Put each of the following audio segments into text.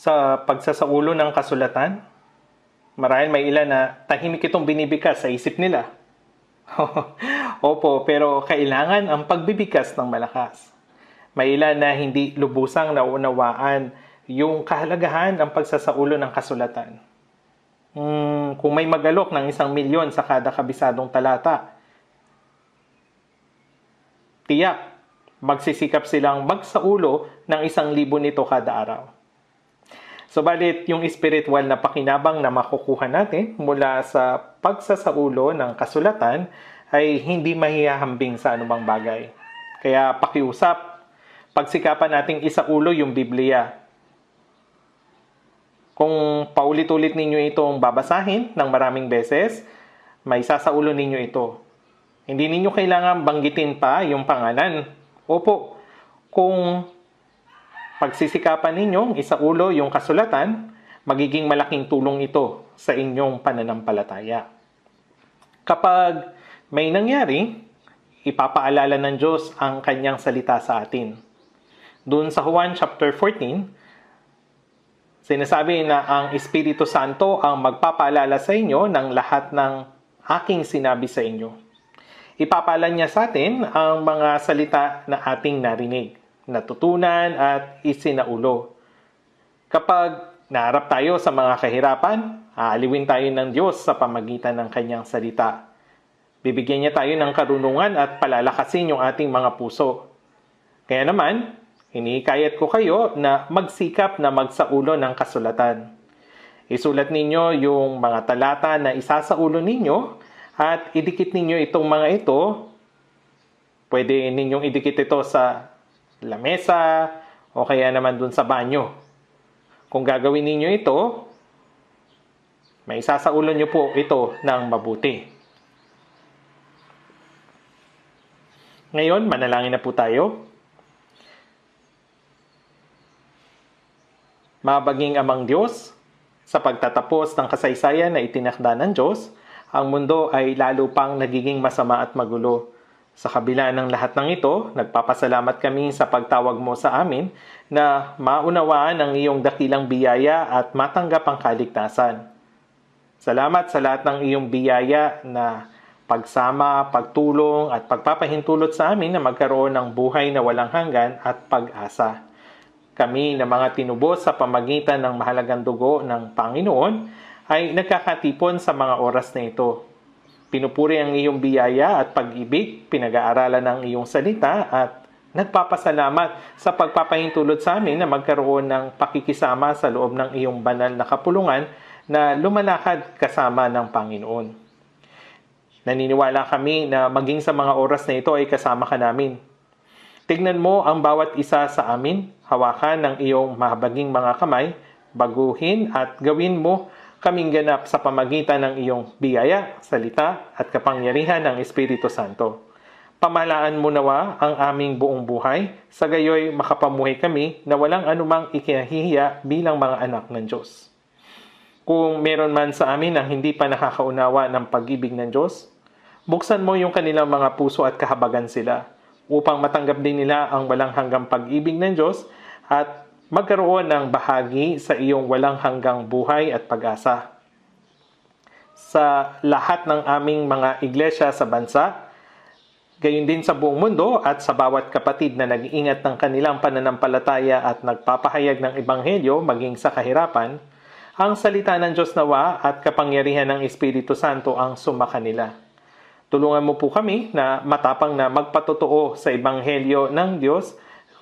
Sa pagsasaulo ng kasulatan, marahil may ilan na tahimik itong binibigkas sa isip nila. Opo, pero kailangan ang pagbibigkas ng malakas. May ilan na hindi lubusang naunawaan yung kahalagahan ng pagsasaulo ng kasulatan. Kung may magalok ng 1,000,000 sa kada kabisadong talata, tiyak, magsisikap silang magsaulo ng 1,000 nito kada araw. Subalit, yung spiritual na pakinabang na makukuha natin mula sa pagsasaulo ng kasulatan ay hindi mahihambing sa anumang bagay. Kaya pakiusap, pagsikapan nating isaulo yung Biblia. Kung paulit-ulit ninyo itong babasahin ng maraming beses, may sasaulo ninyo ito. Hindi ninyo kailangan banggitin pa yung pangalan. Opo, kung pagsisikapan ninyong isaulo yung kasulatan, magiging malaking tulong ito sa inyong pananampalataya. Kapag may nangyari, ipapaalala ng Diyos ang kanyang salita sa atin. Doon sa Juan chapter 14, sinasabi na ang Espiritu Santo ang magpapaalala sa inyo ng lahat ng aking sinabi sa inyo. Ipapaalala niya sa atin ang mga salita na ating narinig, natutunan at isinaulo. Kapag naharap tayo sa mga kahirapan, aaliwin tayo ng Diyos sa pamagitan ng kanyang salita. Bibigyan niya tayo ng karunungan at palalakasin yung ating mga puso. Kaya naman, hinihikayat ko kayo na magsikap na magsaulo ng kasulatan. Isulat ninyo yung mga talata na isasaulo ninyo at idikit ninyo itong mga ito. Pwede ninyong idikit ito sa lamesa o kaya naman dun sa banyo. Kung gagawin ninyo ito, may isasaulo nyo po ito ng mabuti. Ngayon, manalangin na po tayo. Mabaging Amang Diyos, sa pagtatapos ng kasaysayan na itinakda ng Diyos, ang mundo ay lalo pang nagiging masama at magulo. Sa kabila ng lahat ng ito, nagpapasalamat kami sa pagtawag mo sa amin na maunawaan ang iyong dakilang biyaya at matanggap ang kaligtasan. Salamat sa lahat ng iyong biyaya na pagsama, pagtulong at pagpapahintulot sa amin na magkaroon ng buhay na walang hanggan at pag-asa. Kami na mga tinubos sa pamagitan ng mahalagang dugo ng Panginoon ay nagkakatipon sa mga oras na ito. Pinupuri ang iyong biyaya at pag-ibig, pinag-aaralan ng iyong salita at nagpapasalamat sa pagpapahintulot sa amin na magkaroon ng pakikisama sa loob ng iyong banal na kapulungan na lumalakad kasama ng Panginoon. Naniniwala kami na maging sa mga oras na ito ay kasama ka namin. Tignan mo ang bawat isa sa amin, hawakan ng iyong mahabaging mga kamay, baguhin at gawin mo kaming ganap sa pamagitan ng iyong biyaya, salita at kapangyarihan ng Espiritu Santo. Pamahalaan mo nawa ang aming buong buhay, sa gayoy makapamuhay kami na walang anumang ikinahihiya bilang mga anak ng Diyos. Kung meron man sa amin ang hindi pa nakakaunawa ng pag-ibig ng Diyos, buksan mo yung kanilang mga puso at kahabagan sila upang matanggap din nila ang walang hanggang pag-ibig ng Diyos at magkaroon ng bahagi sa iyong walang hanggang buhay at pag-asa. Sa lahat ng aming mga iglesia sa bansa, gayon din sa buong mundo at sa bawat kapatid na nag-iingat ng kanilang pananampalataya at nagpapahayag ng Ebanghelyo maging sa kahirapan, ang salita ng Diyos nawa at kapangyarihan ng Espiritu Santo ang sumakanila. Tulungan mo po kami na matapang na magpatotoo sa Ebanghelyo ng Diyos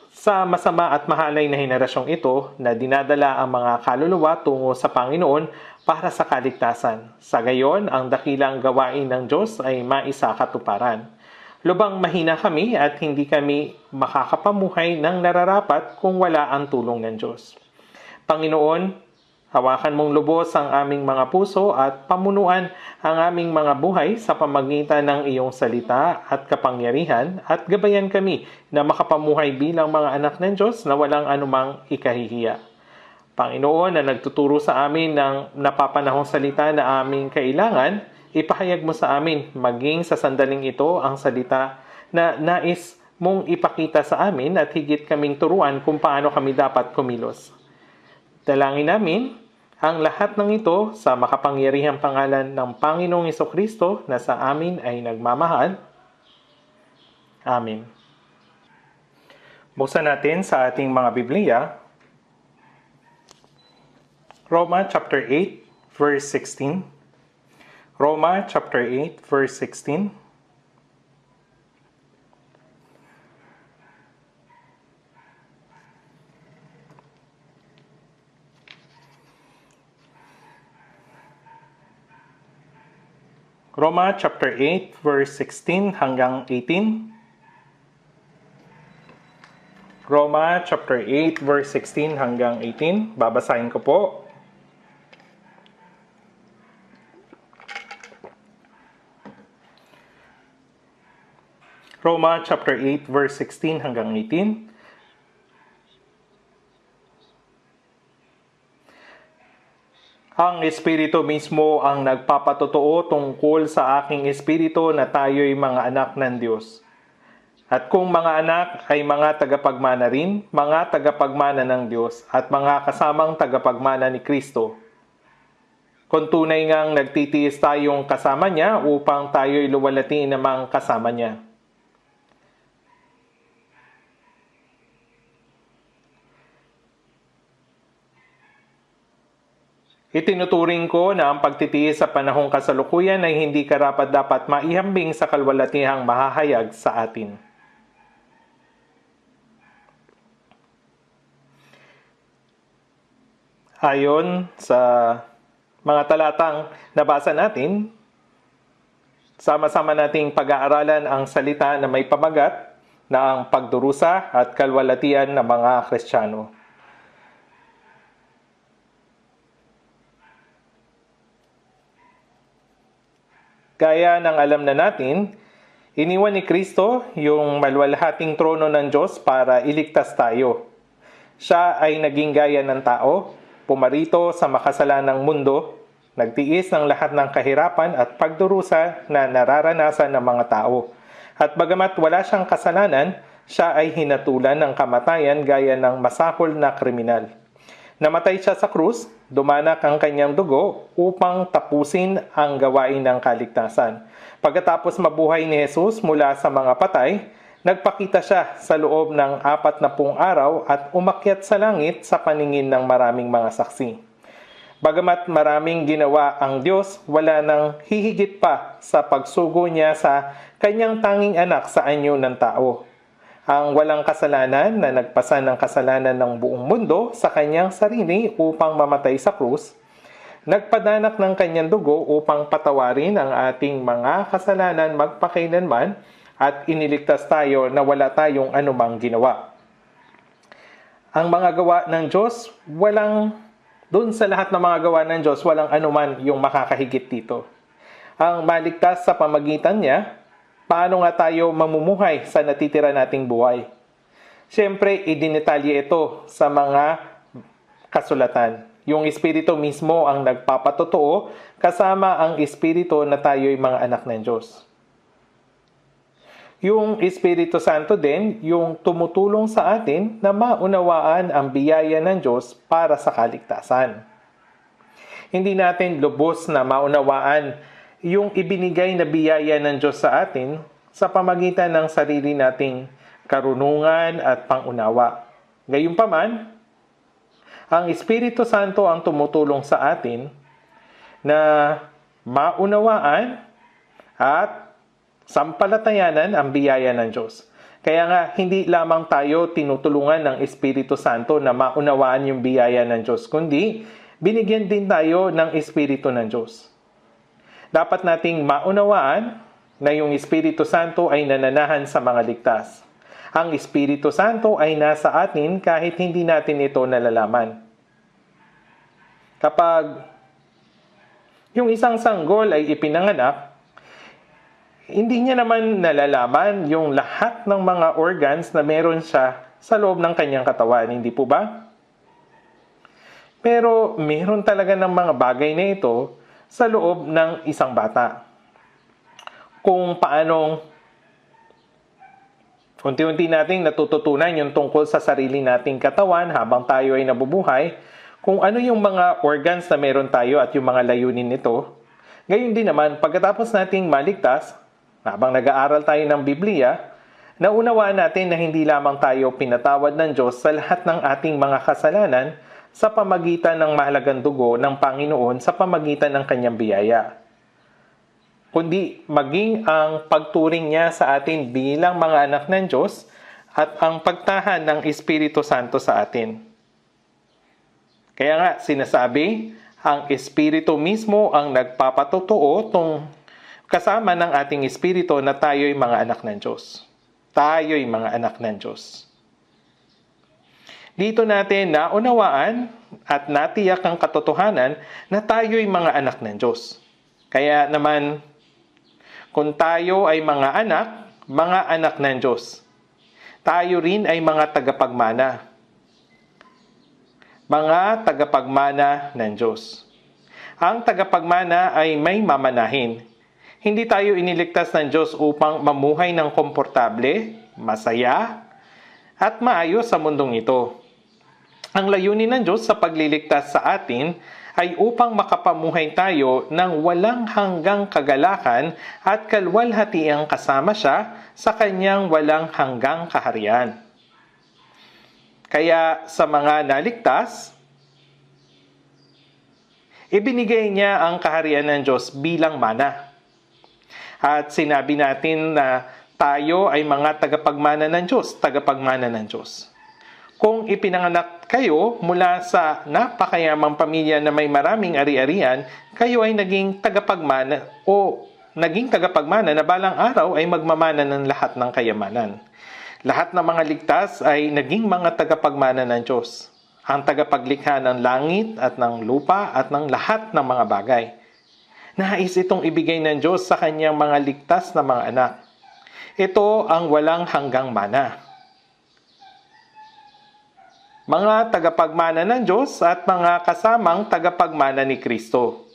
sa masama at mahalay na henerasyong ito na dinadala ang mga kaluluwa tungo sa Panginoon para sa kaligtasan. Sa gayon, ang dakilang gawain ng Diyos ay maisakatuparan. Lubang mahina kami at hindi kami makakapamuhay ng nararapat kung wala ang tulong ng Diyos. Panginoon, hawakan mong lubos ang aming mga puso at pamunuan ang aming mga buhay sa pamagitan ng iyong salita at kapangyarihan at gabayan kami na makapamuhay bilang mga anak ng Diyos na walang anumang ikahihiya. Panginoon na nagtuturo sa amin ng napapanahong salita na aming kailangan, ipahayag mo sa amin maging sa sandaling ito ang salita na nais mong ipakita sa amin at higit kaming turuan kung paano kami dapat kumilos. Dalangin namin ang lahat ng ito sa makapangyarihang pangalan ng Panginoong Hesukristo na sa amin ay nagmamahal. Amen. Buksan natin sa ating mga Biblia, Roma chapter 8, verse 16. Roma chapter 8, verse 16. Roma chapter 8, verse 16 hanggang 18. Roma chapter 8, verse 16 hanggang 18. Babasahin ko po. Roma chapter 8, verse 16 hanggang 18. Ang Espiritu mismo ang nagpapatotoo tungkol sa aking espiritu na tayo'y mga anak ng Diyos. At kung mga anak ay mga tagapagmana rin, mga tagapagmana ng Diyos at mga kasamang tagapagmana ni Kristo. Kung tunay ngang nagtitiis tayong kasama niya upang tayo'y luwalhati namang kasama niya. Itinuturing ko na ang pagtitiis sa panahong kasalukuyan ay hindi karapat-dapat maihambing sa kalwalatihang mahahayag sa atin. Ayon sa mga talatang nabasa natin, sama-sama nating pag-aaralan ang salita na may pamagat na ang pagdurusa at kalwalatian ng mga Kristiyano. Gaya ng alam na natin, iniwan ni Kristo yung maluwalhating trono ng Diyos para iligtas tayo. Siya ay naging gaya ng tao, pumarito sa makasalanang mundo, nagtiis ng lahat ng kahirapan at pagdurusa na nararanasan ng mga tao. At bagamat wala siyang kasalanan, siya ay hinatulan ng kamatayan gaya ng masahol na kriminal. Namatay siya sa krus, dumanak ang kanyang dugo upang tapusin ang gawain ng kaligtasan. Pagkatapos mabuhay ni Jesus mula sa mga patay, nagpakita siya sa loob ng 40 araw at umakyat sa langit sa paningin ng maraming mga saksi. Bagamat maraming ginawa ang Diyos, wala nang hihigit pa sa pagsugo niya sa kanyang tanging anak sa anyo ng tao. Ang walang kasalanan na nagpasan ng kasalanan ng buong mundo sa kanyang sarili upang mamatay sa krus, nagpadanak ng kanyang dugo upang patawarin ang ating mga kasalanan magpakailanman at iniligtas tayo na wala tayong anumang ginawa. Ang mga gawa ng Diyos, doon sa lahat ng mga gawa ng Diyos, walang anuman yung makakahigit dito. Ang maligtas sa pamagitan niya, paano nga tayo mamumuhay sa natitira nating buhay? Siyempre, idinetalye ito sa mga kasulatan. Yung Espiritu mismo ang nagpapatotoo kasama ang Espiritu na tayo'y mga anak ng Diyos. Yung Espiritu Santo din, yung tumutulong sa atin na maunawaan ang biyaya ng Diyos para sa kaligtasan. Hindi natin lubos na maunawaan yung ibinigay na biyaya ng Diyos sa atin sa pamagitan ng sarili nating karunungan at pangunawa. Gayunpaman, ang Espiritu Santo ang tumutulong sa atin na maunawaan at sampalatayanan ang biyaya ng Diyos. Kaya nga, hindi lamang tayo tinutulungan ng Espiritu Santo na maunawaan yung biyaya ng Diyos, kundi binigyan din tayo ng Espiritu ng Diyos. Dapat nating maunawaan na yung Espiritu Santo ay nananahan sa mga ligtas. Ang Espiritu Santo ay nasa atin kahit hindi natin ito nalalaman. Kapag yung isang sanggol ay ipinanganak, hindi niya naman nalalaman yung lahat ng mga organs na meron siya sa loob ng kanyang katawan, hindi po ba? Pero meron talaga ng mga bagay na ito sa loob ng isang bata. Kung paanong unti-unti nating natututunan yung tungkol sa sarili nating katawan habang tayo ay nabubuhay, kung ano yung mga organs na meron tayo at yung mga layunin nito. Gayon din naman, pagkatapos nating maligtas, habang nag-aaral tayo ng Biblia, naunawaan natin na hindi lamang tayo pinatawad ng Diyos sa lahat ng ating mga kasalanan sa pamagitan ng mahalagang dugo ng Panginoon sa pamagitan ng kanyang biyaya, kundi maging ang pagturing niya sa atin bilang mga anak ng Diyos at ang pagtahan ng Espiritu Santo sa atin. Kaya nga, sinasabi, ang Espiritu mismo ang nagpapatotoo kasama ng ating Espiritu na tayo'y mga anak ng Diyos. Tayo'y mga anak ng Diyos. Dito natin naunawaan at natiyak ang katotohanan na tayo'y mga anak ng Diyos. Kaya naman, kung tayo ay mga anak ng Diyos, tayo rin ay mga tagapagmana. Mga tagapagmana ng Diyos. Ang tagapagmana ay may mamanahin. Hindi tayo iniligtas ng Diyos upang mamuhay ng komportable, masaya, at maayos sa mundong ito. Ang layunin ng Diyos sa pagliligtas sa atin ay upang makapamuhay tayo ng walang hanggang kagalakan at kalwalhatiang kasama siya sa kanyang walang hanggang kaharian. Kaya sa mga naligtas, ibinigay niya ang kaharian ng Diyos bilang mana. At sinabi natin na tayo ay mga tagapagmana ng Diyos, tagapagmana ng Diyos. Kung ipinanganak kayo mula sa napakayamang pamilya na may maraming ari-arian, kayo ay naging tagapagmana na balang araw ay magmamana ng lahat ng kayamanan. Lahat ng mga ligtas ay naging mga tagapagmana ng Diyos, ang tagapaglikha ng langit at ng lupa at ng lahat ng mga bagay. Nais itong ibigay ng Diyos sa kanyang mga ligtas na mga anak. Ito ang walang hanggang mana. Mga tagapagmana ng Diyos at mga kasamang tagapagmana ni Kristo.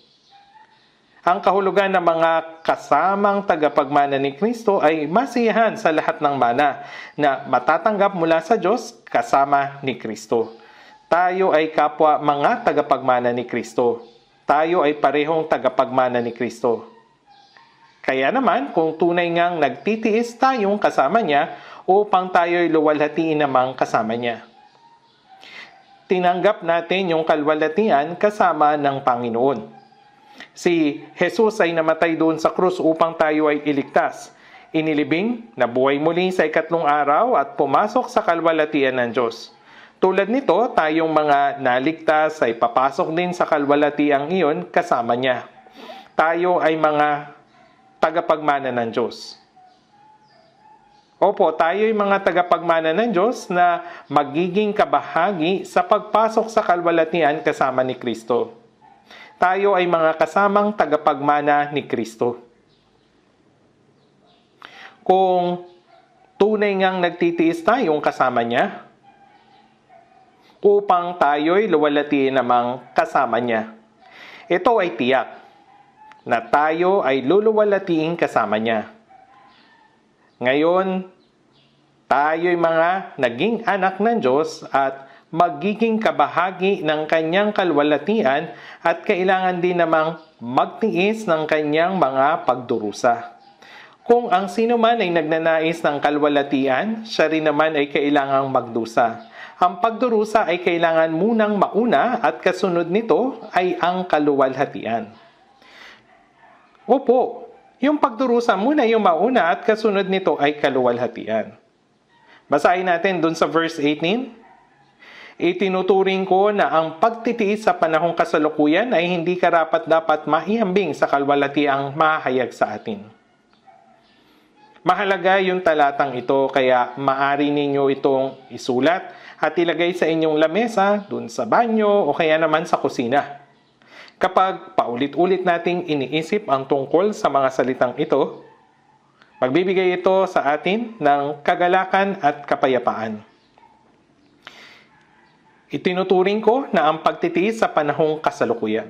Ang kahulugan ng mga kasamang tagapagmana ni Kristo ay masiyahan sa lahat ng mana na matatanggap mula sa Diyos kasama ni Kristo. Tayo ay kapwa mga tagapagmana ni Kristo. Tayo ay parehong tagapagmana ni Kristo. Kaya naman, kung tunay ngang nagtitiis tayong kasama niya upang tayo'y luwalhatiin namang kasama niya. Tinanggap natin yung kalwalhatian kasama ng Panginoon. Si Jesus ay namatay doon sa krus upang tayo ay iligtas. Inilibing, nabuhay muli sa ikatlong araw at pumasok sa kalwalhatian ng Diyos. Tulad nito, tayong mga naligtas ay papasok din sa kalwalhatiang iyon kasama niya. Tayo ay mga tagapagmana ng Diyos. Opo, tayo'y mga tagapagmana ng Diyos na magiging kabahagi sa pagpasok sa kalwalhatian kasama ni Kristo. Tayo ay mga kasamang tagapagmana ni Kristo. Kung tunay ngang nagtitiis tayong kasama niya, upang tayo'y luwalhatiin namang kasama niya. Ito ay tiyak na tayo ay luluwalhatiin kasama niya. Ngayon, tayo'y mga naging anak ng Diyos at magiging kabahagi ng kanyang kalwalhatian at kailangan din namang magtiis ng kanyang mga pagdurusa. Kung ang sino man ay nagnanais ng kalwalhatian, siya rin naman ay kailangang magdusa. Ang pagdurusa ay kailangan munang mauna at kasunod nito ay ang kaluwalhatian. Opo, yung pagdurusa muna yung mauna at kasunod nito ay kaluwalhatian. Basahin natin dun sa verse 18. Itinuturing ko na ang pagtitiis sa panahong kasalukuyan ay hindi karapat-dapat maihambing sa kalwalhatiang mahayag sa atin. Mahalaga yung talatang ito kaya maaari ninyo itong isulat at ilagay sa inyong lamesa, dun sa banyo o kaya naman sa kusina. Kapag paulit-ulit nating iniisip ang tungkol sa mga salitang ito, magbibigay ito sa atin ng kagalakan at kapayapaan. Itinuturing ko na ang pagtitiis sa panahong kasalukuyan.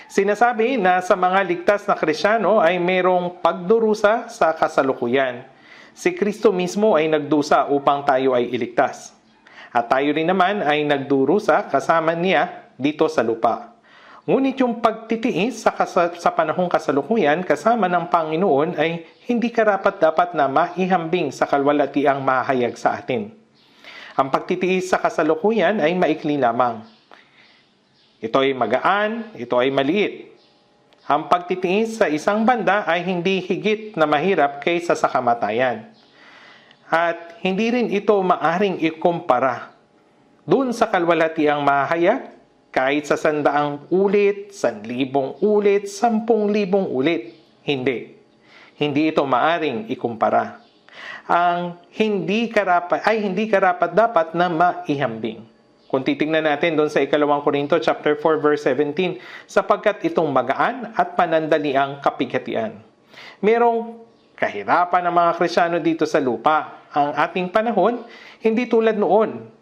Sinasabi na sa mga ligtas na Kristiyano ay mayroong pagdurusa sa kasalukuyan. Si Kristo mismo ay nagdusa upang tayo ay iligtas. At tayo rin naman ay nagdurusa kasama niya dito sa lupa. Ngunit yung pagtitiis sa panahong kasalukuyan kasama ng Panginoon ay hindi karapat-dapat na maihambing sa kalwalatiang mahayag sa atin. Ang pagtitiis sa kasalukuyan ay maikli lamang. Ito ay magaan, ito ay maliit. Ang pagtitiis sa isang banda ay hindi higit na mahirap kaysa sa kamatayan. At hindi rin ito maaring ikumpara dun sa kalwalatiang mahayag kahit sa 100 ulit, 1,000 ulit, 10,000 ulit. Hindi. Hindi ito maaring ikumpara. Ang hindi karapat dapat na maihambing. Kung titingnan natin doon sa 2 Korinto chapter 4 verse 17, sapagkat itong magaan at panandaliang kapigatian. Merong kahirapan ng mga Kristiyano dito sa lupa. Ang ating panahon, hindi tulad noon.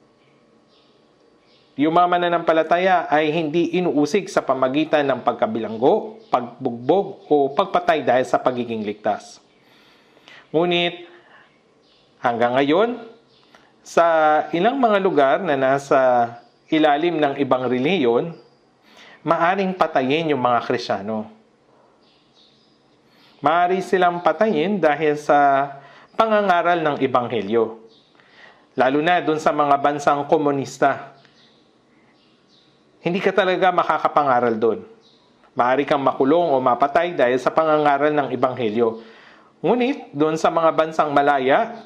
Yung mga mananampalataya ay hindi inuusig sa pamagitan ng pagkabilanggo, pagbugbog, o pagpatay dahil sa pagiging ligtas. Ngunit, hanggang ngayon, sa ilang mga lugar na nasa ilalim ng ibang reliyon, maaring patayin yung mga Kristiyano. Maaari silang patayin dahil sa pangangaral ng Ebanghelyo. Lalo na dun sa mga bansang komunista. Hindi ka talaga makakapangaral doon. Maaari kang makulong o mapatay dahil sa pangangaral ng Ebanghelyo. Ngunit, doon sa mga bansang malaya,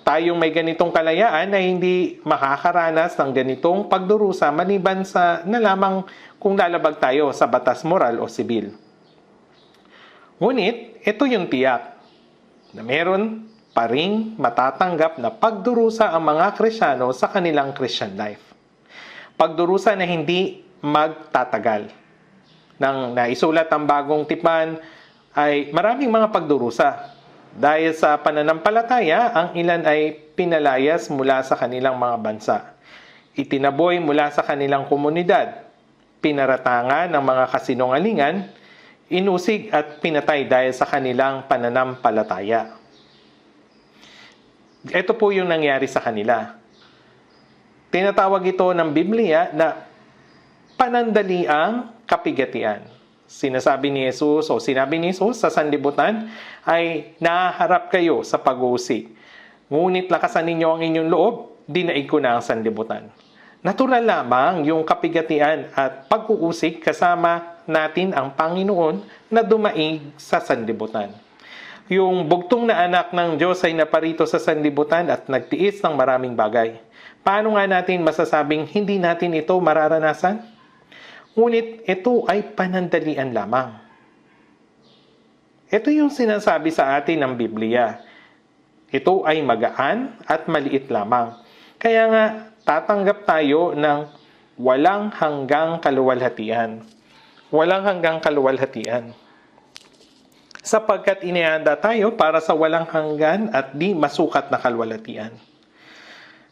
tayong may ganitong kalayaan ay hindi makakaranas ng ganitong pagdurusa maliban sa na lamang kung lalabag tayo sa batas moral o sibil. Ngunit, ito yung tiyak na meron pa ring matatanggap na pagdurusa ang mga Kristiyano sa kanilang Christian life. Pagdurusa na hindi magtatagal. Nang naisulat ang bagong tipan ay maraming mga pagdurusa. Dahil sa pananampalataya, ang ilan ay pinalayas mula sa kanilang mga bansa. Itinaboy mula sa kanilang komunidad. Pinaratangan ng mga kasinungalingan, inusig at pinatay dahil sa kanilang pananampalataya. Ito po yung nangyari sa kanila. Tinatawag ito ng Biblia na panandaliang kapigatian. Sinabi ni Jesus sa sanlibutan ay nahaharap kayo sa pag-uusig. Ngunit lakasan ninyo ang inyong loob, dinaig ko na ang sanlibutan. Natural lamang yung kapigatian at pag-uusig kasama natin ang Panginoon na dumaig sa sanlibutan. Yung bugtong na anak ng Diyos ay naparito sa sanlibutan at nagtiis ng maraming bagay. Paano nga natin masasabing hindi natin ito mararanasan? Ngunit ito ay panandalian lamang. Ito yung sinasabi sa atin ng Biblia. Ito ay magaan at maliit lamang. Kaya nga, tatanggap tayo ng walang hanggang kaluwalhatian. Walang hanggang kaluwalhatian. Sapagkat inihanda tayo para sa walang hanggan at di masukat na kaluwalhatian.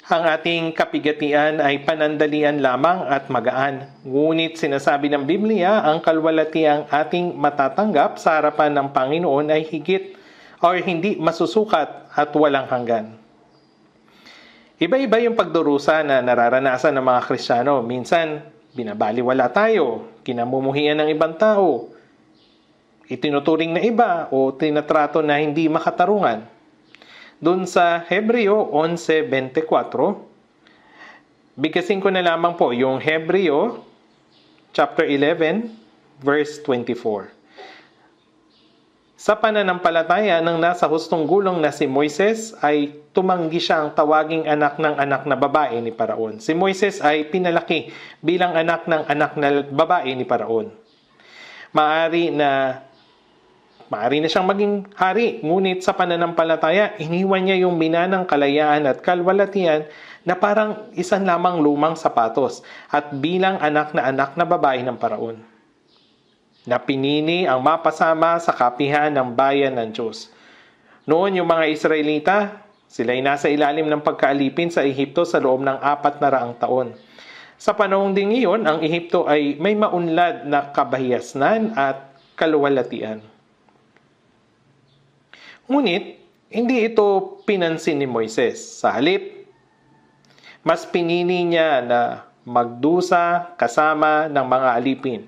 Ang ating kapigatian ay panandalian lamang at magaan. Ngunit sinasabi ng Biblia, ang kaluwalhatiang ating matatanggap sa harapan ng Panginoon ay higit o hindi masusukat at walang hanggan. Iba-iba yung pagdurusa na nararanasan ng mga Kristiyano. Minsan, binabaliwala tayo, kinamumuhian ng ibang tao, itinuturing na iba o tinatrato na hindi makatarungan. Doon sa Hebreo 11:24, bigkasin ko na lamang po yung Hebreo chapter 11 verse 24. Sa pananampalataya ng nasa hustong gulong na si Moises ay tumanggi siyang tawaging anak na babae ni Paraon. Si Moises ay pinalaki bilang anak na babae ni Paraon. Maari na siyang maging hari, ngunit sa pananampalataya, iniwan niya yung minanang kalayaan at kalwalhatian na parang isang lamang lumang sapatos at bilang anak na babae ng Paraon. Na pinili ang mapasama sa kapihan ng bayan ng Diyos. Noon yung mga Israelita, sila ay nasa ilalim ng pagkaalipin sa Ehipto sa loob ng 400 taon. Sa panahon din iyon, ang Ehipto ay may maunlad na kabahiyasnan at kaluwalhatian. Ngunit, hindi ito pinansin ni Moises. Sa halip, mas pinili niya na magdusa kasama ng mga alipin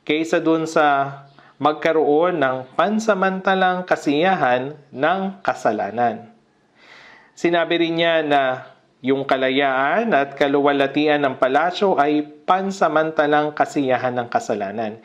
kaysa dun sa magkaroon ng pansamantalang kasiyahan ng kasalanan. Sinabi rin niya na yung kalayaan at kaluwalhatian ng palasyo ay pansamantalang kasiyahan ng kasalanan.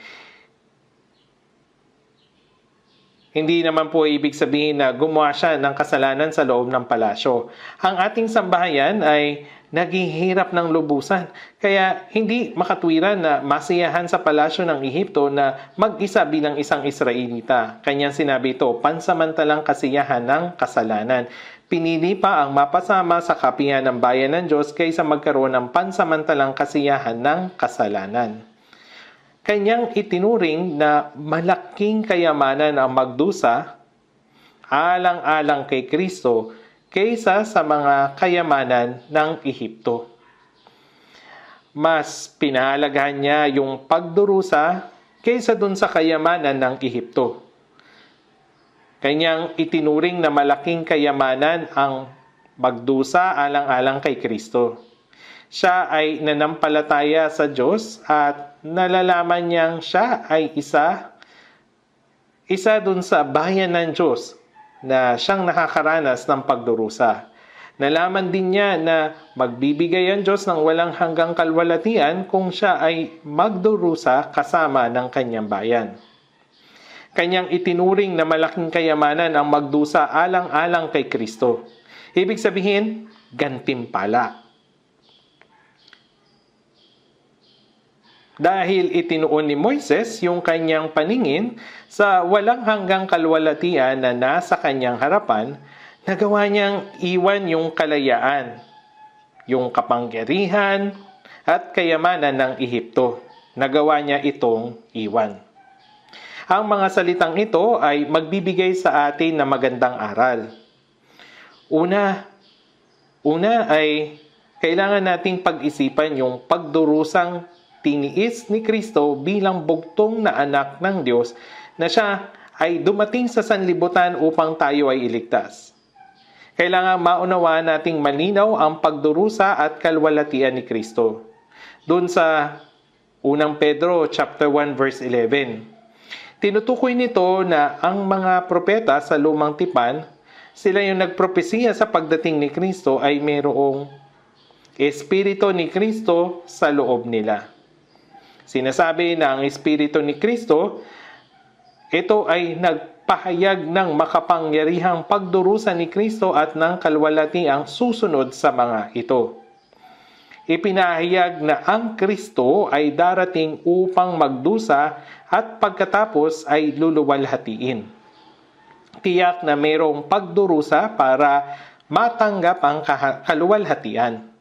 Hindi naman po ibig sabihin na gumawa siya ng kasalanan sa loob ng palasyo. Ang ating sambahayan ay naghihirap ng lubusan. Kaya hindi makatwiran na masiyahan sa palasyo ng Ehipto na mag-isa bilang isang Israelita. Kanyang sinabi ito, pansamantalang kasiyahan ng kasalanan. Pinili pa ang mapasama sa kapihan ng bayan ng Diyos kaysa magkaroon ng pansamantalang kasiyahan ng kasalanan. Kanyang itinuring na malaking kayamanan ang magdusa alang-alang kay Kristo kaysa sa mga kayamanan ng Ehipto. Mas pinahalagahan niya yung pagdurusa kaysa dun sa kayamanan ng Ehipto. Kanyang itinuring na malaking kayamanan ang magdusa alang-alang kay Kristo. Siya ay nanampalataya sa Diyos at nalalaman niyang siya ay isa dun sa bayan ng Diyos na siyang nakakaranas ng pagdurusa. Nalaman din niya na magbibigay ang Diyos ng walang hanggang kalwalhatian kung siya ay magdurusa kasama ng kanyang bayan. Kanyang itinuring na malaking kayamanan ang magdusa alang-alang kay Kristo. Ibig sabihin, gantimpala. Dahil itinuon ni Moises yung kanyang paningin sa walang hanggang kalwalhatian na nasa kanyang harapan, nagawa niyang iwan yung kalayaan, yung kapangyarihan at kayamanan ng Ehipto. Nagawa niya itong iwan. Ang mga salitang ito ay magbibigay sa atin ng magandang aral. Una ay kailangan nating pag-isipan yung pagdurusang tiniis ni Kristo bilang bugtong na anak ng Diyos na siya ay dumating sa sanlibutan upang tayo ay iligtas. Kailangan maunawaan nating malinaw ang pagdurusa at kalwalhatian ni Kristo. Doon sa 1 Pedro chapter 1 verse 11. Tinutukoy nito na ang mga propeta sa lumang tipan, sila yung nagpropesiya sa pagdating ni Kristo ay mayroong Espiritu ni Kristo sa loob nila. Sinasabi na ang Espiritu ni Kristo, ito ay nagpahayag ng makapangyarihang pagdurusa ni Kristo at ng kalwalhatiang susunod sa mga ito. Ipinahayag na ang Kristo ay darating upang magdusa at pagkatapos ay luluwalhatiin. Tiyak na mayroong pagdurusa para matanggap ang kaluwalhatian.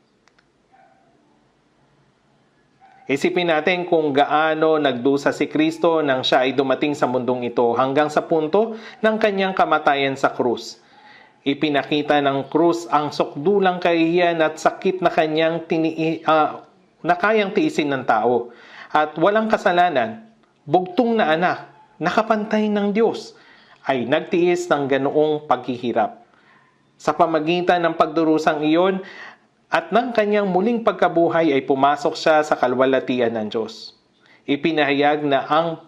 Isipin natin kung gaano nagdusa si Kristo nang siya ay dumating sa mundong ito hanggang sa punto ng kanyang kamatayan sa krus. Ipinakita ng krus ang sukdulang kahihiyan at sakit na kayang tiisin ng tao. At walang kasalanan, bugtong na anak, nakapantay ng Diyos, ay nagtiis ng ganoong paghihirap. Sa pamagitan ng pagdurusang iyon, at ng kanyang muling pagkabuhay ay pumasok siya sa kalwalhatian ng Diyos. Ipinahayag na ang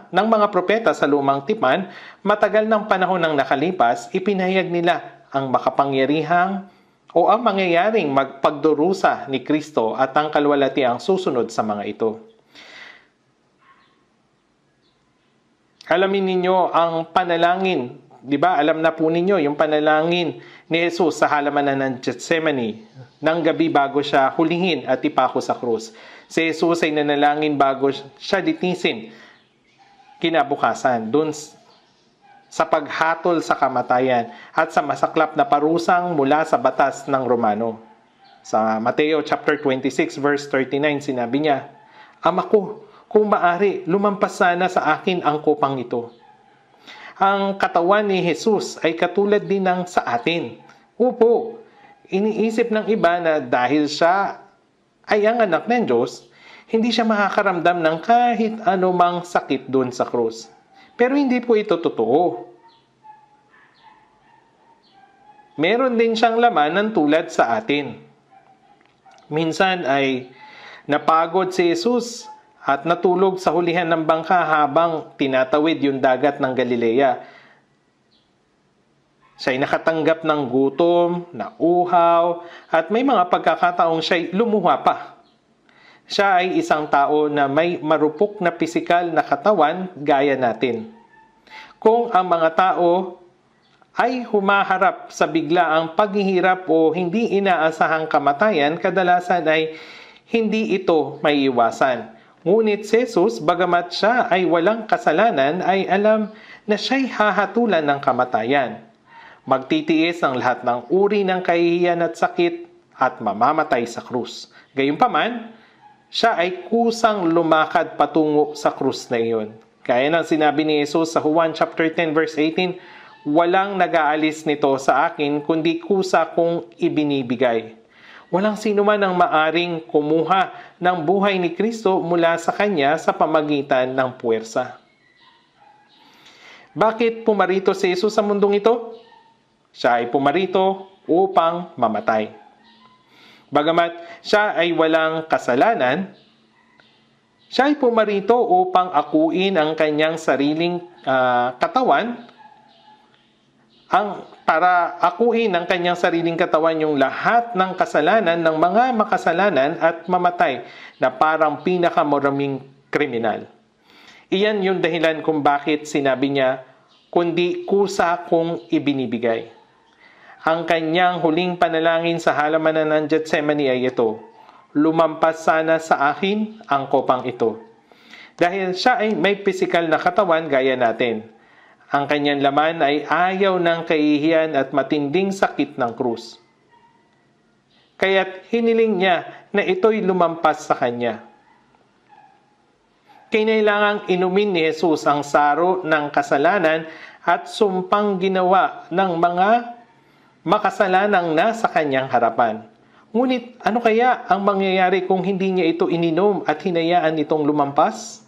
mga propeta sa lumang tipan, matagal ng panahon ng nakalipas, ipinahayag nila ang makapangyarihang o ang mangyayaring magpagdurusa ni Kristo at ang kalwalhatiang susunod sa mga ito. Alamin ninyo ang panalangin, di ba? Alam na po ninyo yung panalangin ni Jesus sa halamanan ng Gethsemane ng gabi bago siya hulihin at ipako sa krus. Si Jesus ay nanalangin bago siya litisin kinabukasan dun sa paghatol sa kamatayan at sa masaklap na parusang mula sa batas ng Romano. Sa Mateo chapter 26 verse 39 sinabi niya, Ama ko, kung maari, lumampas sana sa akin ang kupang ito. Ang katawan ni Jesus ay katulad din ng sa atin. Opo, iniisip ng iba na dahil siya ay ang anak ng Diyos, hindi siya makakaramdam ng kahit anumang sakit doon sa krus. Pero hindi po ito totoo. Meron din siyang laman ng tulad sa atin. Minsan ay napagod si Jesus at natulog sa hulihan ng bangka habang tinatawid yung dagat ng Galilea. Siya'y nakatanggap ng gutom, nauhaw, at may mga pagkakataong siya'y lumuha pa. Siya ay isang tao na may marupok na pisikal na katawan gaya natin. Kung ang mga tao ay humaharap sa biglaang paghihirap o hindi inaasahang kamatayan, kadalasan ay hindi ito maiiwasan. Ngunit si Jesus, bagamat siya ay walang kasalanan, ay alam na siya'y hahatulan ng kamatayan. Magtitiis ang lahat ng uri ng kahihiyan at sakit at mamamatay sa krus. Gayunpaman, siya ay kusang lumakad patungo sa krus na iyon. Gaya ng sinabi ni Jesus sa Juan chapter 10 verse 18, walang nag-aalis nito sa akin kundi kusa kong ibinibigay. Walang sino man ang maaring kumuha ng buhay ni Kristo mula sa Kanya sa pamagitan ng puwersa. Bakit pumarito si Jesus sa mundong ito? Siya ay pumarito upang mamatay. Bagamat siya ay walang kasalanan, siya ay pumarito upang akuin ang kanyang sariling katawan, para akuin ng kanyang sariling katawan yung lahat ng kasalanan ng mga makasalanan at mamatay na parang pinakamuraming kriminal. Iyan yung dahilan kung bakit sinabi niya, kundi kusa kong ibinibigay. Ang kanyang huling panalangin sa halamanan ng Getsemani ay ito, lumampas sana sa akin ang kopang ito. Dahil siya ay may pisikal na katawan gaya natin. Ang kanyang laman ay ayaw ng kahihiyan at matinding sakit ng krus. Kaya't hiniling niya na ito'y lumampas sa kanya. Kinailangang inumin ni Jesus ang saro ng kasalanan at sumpang ginawa ng mga makasalanang nasa kanyang harapan. Ngunit ano kaya ang mangyayari kung hindi niya ito ininom at hinayaan itong lumampas?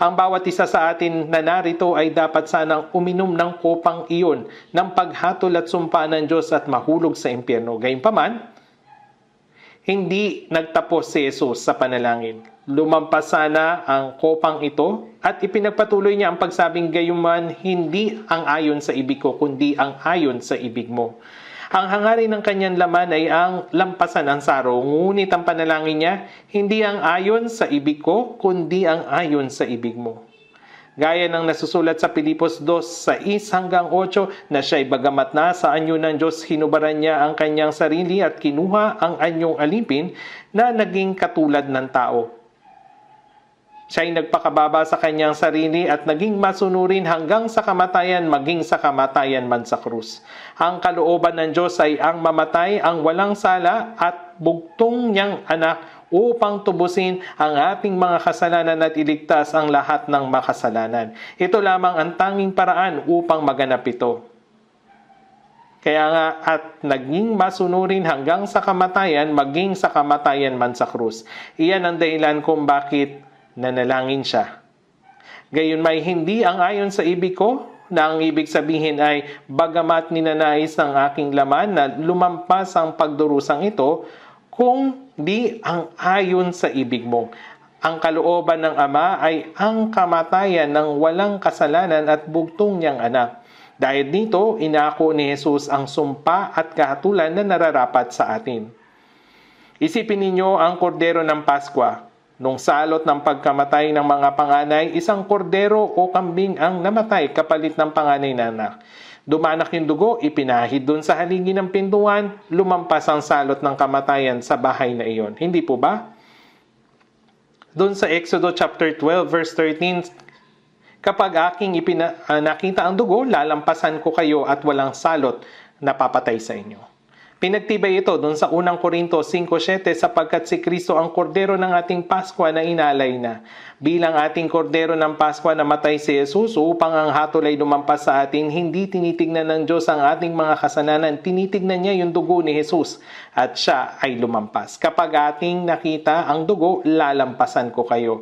Ang bawat isa sa atin na narito ay dapat sanang uminom ng kopang iyon ng paghatol at sumpa ng Diyos at mahulog sa impyerno. Gayunpaman, hindi nagtapos si Jesus sa panalangin. Lumampas sana ang kopang ito at ipinagpatuloy niya ang pagsabing gayunman hindi ang ayon sa ibig ko kundi ang ayon sa ibig mo. Ang hangarin ng kanyang laman ay ang lampasan ang saro, ngunit ang panalangin niya, hindi ang ayon sa ibig ko, kundi ang ayon sa ibig mo. Gaya ng nasusulat sa Pilipos 2:6-8 na siya'y bagamat na sa anyo ng Diyos, hinubaran niya ang kanyang sarili at kinuha ang anyong alipin na naging katulad ng tao. Siya'y nagpakababa sa kanyang sarili at naging masunurin hanggang sa kamatayan, maging sa kamatayan man sa krus. Ang kalooban ng Diyos ay ang mamatay ang walang sala at bugtong niyang anak upang tubusin ang ating mga kasalanan at iligtas ang lahat ng makasalanan. Ito lamang ang tanging paraan upang maganap ito. Kaya nga at naging masunurin hanggang sa kamatayan, maging sa kamatayan man sa krus. Iyan ang dahilan kung bakit nanalangin siya. Gayon may hindi ang ayon sa ibig ko, na ang ibig sabihin ay bagamat ninanais ng aking laman na lumampas ang pagdurusang ito, kung di ang ayon sa ibig mo. Ang kalooban ng Ama ay ang kamatayan ng walang kasalanan at bugtong niyang anak. Dahil dito, inako ni Jesus ang sumpa at kahatulan na nararapat sa atin. Isipin ninyo ang kordero ng Paskwa. Nung salot ng pagkamatay ng mga panganay, isang kordero o kambing ang namatay kapalit ng panganay na anak. Dumanak yung dugo, ipinahid dun sa haligi ng pintuan, lumampas ang salot ng kamatayan sa bahay na iyon. Hindi po ba? Doon sa Exodo chapter 12 verse 13, kapag aking nakita ang dugo, lalampasan ko kayo at walang salot na papatay sa inyo. Pinagtibay ito doon sa unang Korinto 5:7 sapagkat si Kristo ang kordero ng ating Paskwa na inalay na. Bilang ating kordero ng Paskwa na matay si Jesus upang ang hatol ay lumampas sa atin, hindi tinitignan ng Diyos ang ating mga kasalanan. Tinitignan niya yung dugo ni Jesus at siya ay lumampas. Kapag ating nakita ang dugo, lalampasan ko kayo.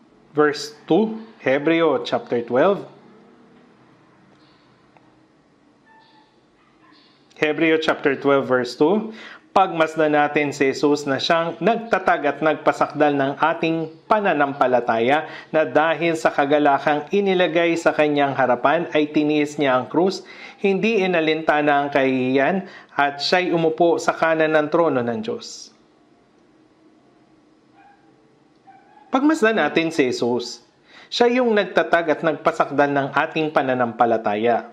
verse 2, Hebreo chapter 12. Hebreo chapter 12 verse 2, pagmasdan natin si Jesus na siyang nagtatag at nagpasakdal ng ating pananampalataya na dahil sa kagalakang inilagay sa kanyang harapan ay tiniis niya ang krus, hindi inalintana ang kahihiyan at siya'y umupo sa kanan ng trono ng Diyos. Pagmasdan natin si Jesus, siya yung nagtatag at nagpasakdal ng ating pananampalataya.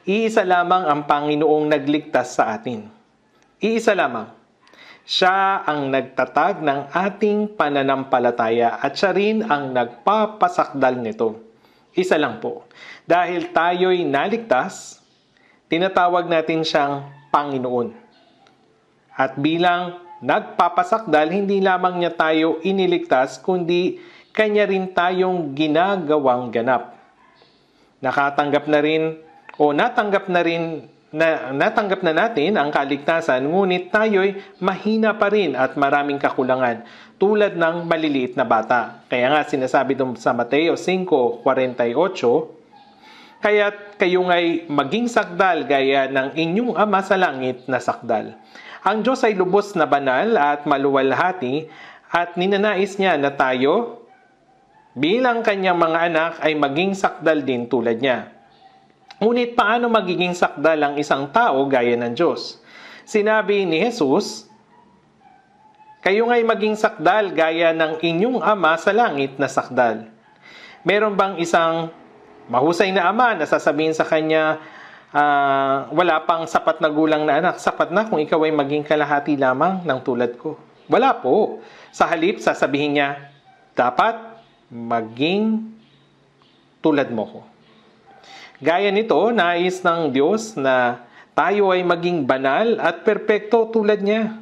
Iisa lamang ang Panginoong nagligtas sa atin. Iisa lamang. Siya ang nagtatag ng ating pananampalataya at siya rin ang nagpapasakdal nito. Isa lang po. Dahil tayo'y naligtas, tinatawag natin siyang Panginoon. At bilang nagpapasakdal, hindi lamang niya tayo iniligtas, kundi kanya rin tayong ginagawang ganap. Natanggap na natin ang kaligtasan, ngunit tayo'y mahina pa rin at maraming kakulangan, tulad ng maliliit na bata. Kaya nga sinasabi doon sa Mateo 5:48, kaya't kayo nga'y maging sakdal gaya ng inyong Ama sa langit na sakdal. Ang Diyos ay lubos na banal at maluwalhati at ninanais niya na tayo, bilang kanyang mga anak, ay maging sakdal din tulad niya. Ngunit paano magiging sakdal ang isang tao gaya ng Diyos? Sinabi ni Jesus, kayo nga'y maging sakdal gaya ng inyong Ama sa langit na sakdal. Meron bang isang mahusay na ama na sasabihin sa kanya, wala pang sapat na gulang na anak, sapat na kung ikaw ay maging kalahati lamang ng tulad ko? Wala po. Sa halip, sasabihin niya, dapat maging tulad mo ko. Gaya nito, nais ng Diyos na tayo ay maging banal at perpekto tulad niya.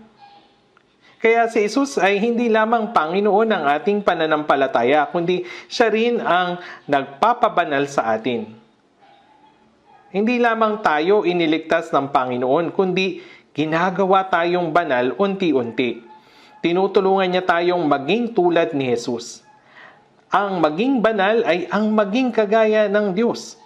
Kaya si Jesus ay hindi lamang Panginoon ng ating pananampalataya, kundi siya rin ang nagpapabanal sa atin. Hindi lamang tayo iniligtas ng Panginoon, kundi ginagawa tayong banal unti-unti. Tinutulungan niya tayong maging tulad ni Jesus. Ang maging banal ay ang maging kagaya ng Diyos.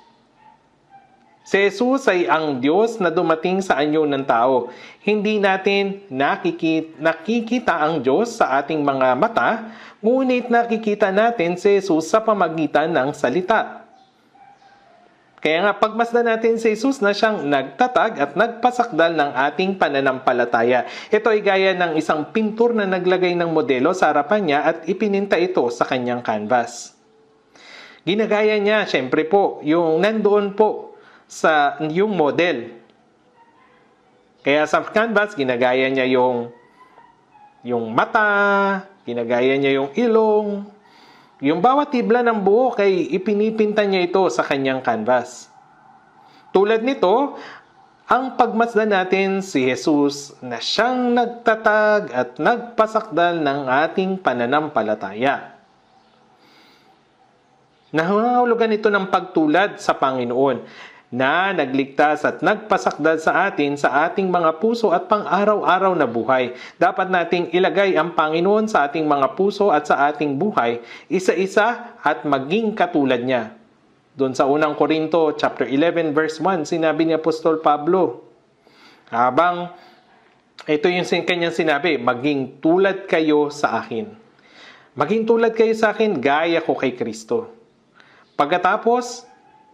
Si Jesus ay ang Diyos na dumating sa anyo ng tao. Hindi natin nakikita ang Diyos sa ating mga mata, ngunit nakikita natin si Jesus sa pamagitan ng salita. Kaya nga pagmasdan natin si Jesus na siyang nagtatag at nagpasakdal ng ating pananampalataya. Ito ay gaya ng isang pintur na naglagay ng modelo sa harapan niya at ipininta ito sa kanyang canvas. Ginagaya niya, syempre po, yung nandoon po sa yung model. Kaya sa canvas, ginagaya niya yung mata, ginagaya niya yung ilong, yung bawat tibla ng buhok ay ipinipinta niya ito sa kanyang canvas. Tulad nito, ang pagmasdan natin si Jesus na siyang nagtatag at nagpasakdal ng ating pananampalataya. Nangangahulugan ito ng pagtulad sa Panginoon na nagligtas at nagpasakdal sa atin sa ating mga puso at pang-araw-araw na buhay. Dapat nating ilagay ang Panginoon sa ating mga puso at sa ating buhay, isa-isa at maging katulad niya. Doon sa unang Korinto, chapter 11, verse 1, sinabi ni Apostol Pablo, ito yung kanyang sinabi, maging tulad kayo sa akin. Maging tulad kayo sa akin, gaya ko kay Kristo. Pagkatapos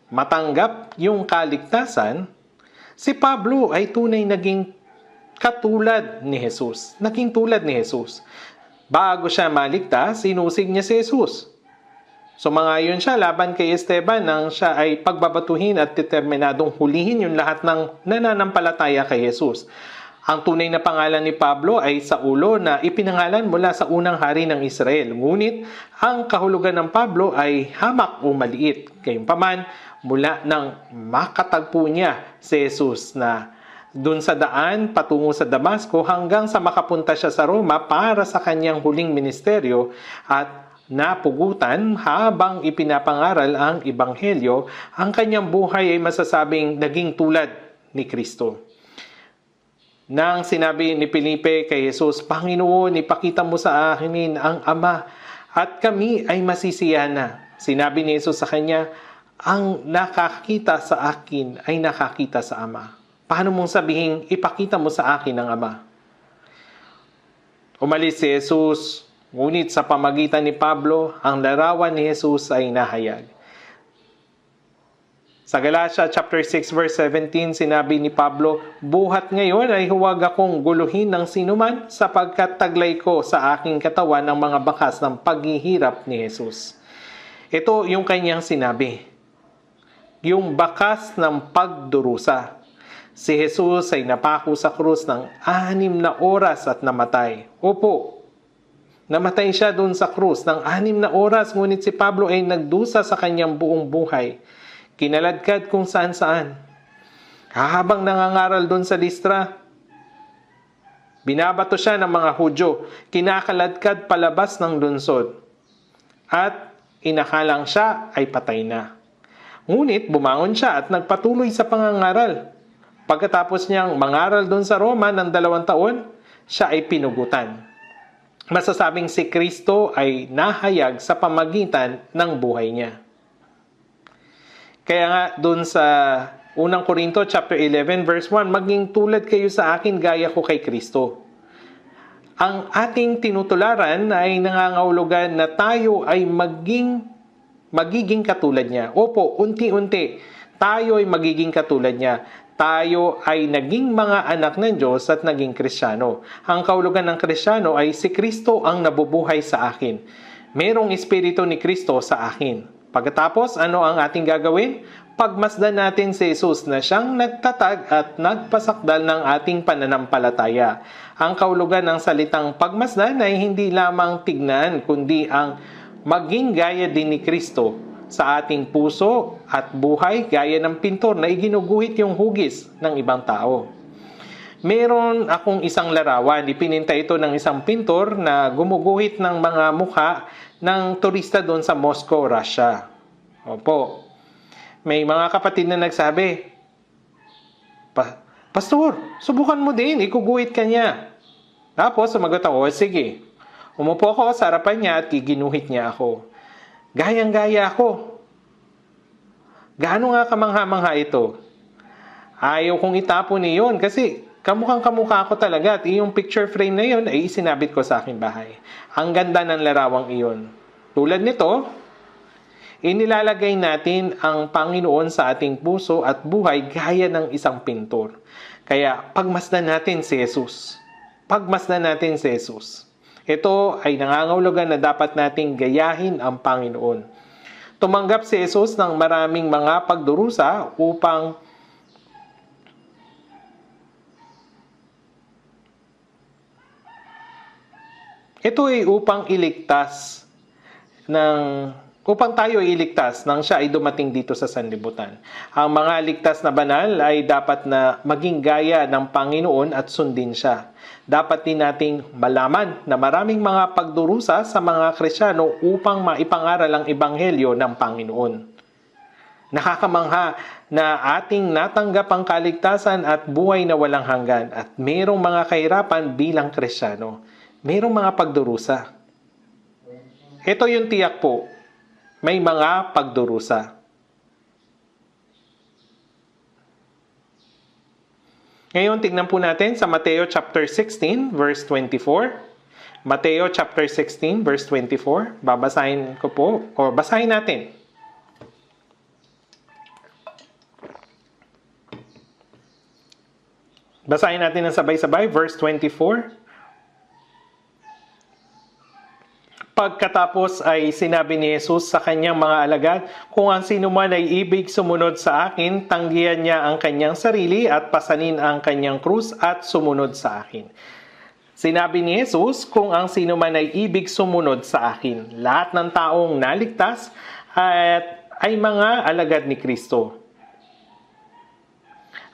matanggap yung kaligtasan, si Pablo ay tunay naging katulad ni Jesus. Naging tulad ni Jesus. Bago siya maligtas, sinusig niya si Jesus. Sumangayon siya laban kay Esteban nang siya ay pagbabatuhin at determinadong hulihin yung lahat ng nananampalataya kay Jesus. Ang tunay na pangalan ni Pablo ay Saulo na ipinangalan mula sa unang hari ng Israel. Ngunit ang kahulugan ng Pablo ay hamak o maliit. Gayunpaman, mula nang makatagpo niya si Jesus na dun sa daan patungo sa Damasco hanggang sa makapunta siya sa Roma para sa kanyang huling ministeryo at napugutan habang ipinapangaral ang Ebanghelyo, ang kanyang buhay ay masasabing naging tulad ni Kristo. Nang sinabi ni Felipe kay Jesus, Panginoon, ipakita mo sa akin ang Ama at kami ay masisiyahan na. Sinabi ni Jesus sa kanya, ang nakakita sa akin ay nakakita sa Ama. Paano mong sabihin, ipakita mo sa akin ang Ama? Umalis si Jesus, ngunit sa pamagitan ni Pablo, ang larawan ni Jesus ay nahayag. Sa Galatia chapter 6 verse 17, sinabi ni Pablo, buhat ngayon ay huwag akong guluhin ng sinuman sapagkat taglay ko sa aking katawan ang mga bakas ng paghihirap ni Jesus. Ito yung kanyang sinabi. Yung bakas ng pagdurusa. Si Jesus ay napako sa krus ng 6 na oras at namatay. Opo, namatay siya doon sa krus ng 6 na oras, ngunit si Pablo ay nagdusa sa kanyang buong buhay. Kinaladkad kung saan-saan. Habang nangangaral doon sa Listra, binabato siya ng mga Hudyo, kinakaladkad palabas ng lungsod, at inakalang siya ay patay na. Ngunit bumangon siya at nagpatuloy sa pangangaral. Pagkatapos niyang mangaral doon sa Roma ng 2 taon, siya ay pinugutan. Masasabing si Kristo ay nahayag sa pamagitan ng buhay niya. Kaya nga doon sa unang Korinto chapter 11 verse 1, maging tulad kayo sa akin gaya ko kay Kristo. Ang ating tinutularan ay nangangahulugan na tayo ay magiging katulad niya. Opo, unti-unti tayo ay magiging katulad niya. Tayo ay naging mga anak ng Diyos at naging Kristiyano. Ang kahulugan ng Kristiyano ay si Kristo ang nabubuhay sa akin. Merong Espiritu ni Kristo sa akin. Pagkatapos, ano ang ating gagawin? Pagmasdan natin si Jesus na siyang nagtatag at nagpasakdal ng ating pananampalataya. Ang kahulugan ng salitang pagmasdan ay hindi lamang tignan, kundi ang maging gaya din ni Kristo sa ating puso at buhay gaya ng pintor na iginuguhit yung hugis ng ibang tao. Meron akong isang larawan, ipininta ito ng isang pintor na gumuguhit ng mga mukha ng turista doon sa Moscow, Russia. Opo, may mga kapatid na nagsabi, Pastor, subukan mo din, ikuguhit ka niya. Tapos sumagot ako, sige. Umupo ako sa harapan niya at ginuhit niya ako. Gayang-gaya ako. Gaano nga kamangha-mangha ito? Ayaw kong itapon niyon kasi kamukhang-kamukha ako talaga at yung picture frame na yun ay isinabit ko sa aking bahay. Ang ganda ng larawang iyon. Tulad nito, inilalagay natin ang Panginoon sa ating puso at buhay gaya ng isang pintor. Kaya pagmasdan natin si Jesus. Pagmasdan natin si Jesus. Ito ay nangangahulugan na dapat nating gayahin ang Panginoon. Tumanggap si Jesus ng maraming mga pagdurusa upang upang tayo iligtas nang siya ay dumating dito sa sanlibutan. Ang mga ligtas na banal ay dapat na maging gaya ng Panginoon at sundin siya. Dapat din nating malaman na maraming mga pagdurusa sa mga Kristiyano upang maipangaral ang Ebanghelyo ng Panginoon. Nakakamangha na ating natanggap ang kaligtasan at buhay na walang hanggan at mayroong mga kahirapan bilang Kristiyano. Mayroong mga pagdurusa. Ito yung tiyak po. May mga pagdurusa. Ngayon, tignan po natin sa Mateo chapter 16, verse 24. Mateo chapter 16, verse 24. Babasahin ko po, o basahin natin. Basahin natin ng sabay-sabay, verse 24. Pagkatapos ay sinabi ni Jesus sa kanyang mga alagad, kung ang sino man ay ibig sumunod sa akin, tanggihan niya ang kanyang sarili at pasanin ang kanyang krus at sumunod sa akin. Sinabi ni Jesus, kung ang sino man ay ibig sumunod sa akin, lahat ng taong naligtas ay mga alagad ni Kristo.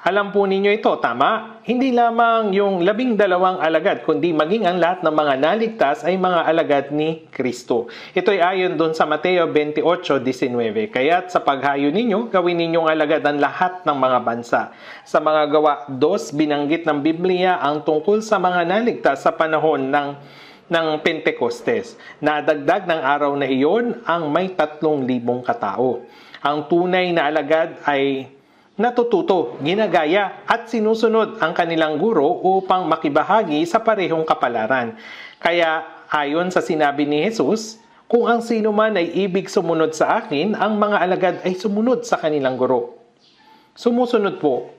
Alam po ninyo ito, tama? Hindi lamang yung 12 alagad, kundi maging ang lahat ng mga naligtas ay mga alagad ni Kristo. Ito ay ayon doon sa Mateo 28:19. Kaya't sa paghayo ninyo, gawin ninyong alagad ang lahat ng mga bansa. Sa mga gawa 2, binanggit ng Biblia ang tungkol sa mga naligtas sa panahon ng ng Pentecostes. Nadagdag ng araw na iyon ang may 3,000 katao. Ang tunay na alagad ay natututo, ginagaya at sinusunod ang kanilang guro upang makibahagi sa parehong kapalaran. Kaya ayon sa sinabi ni Jesus, kung ang sino man ay ibig sumunod sa akin, ang mga alagad ay sumunod sa kanilang guro. Sumusunod po.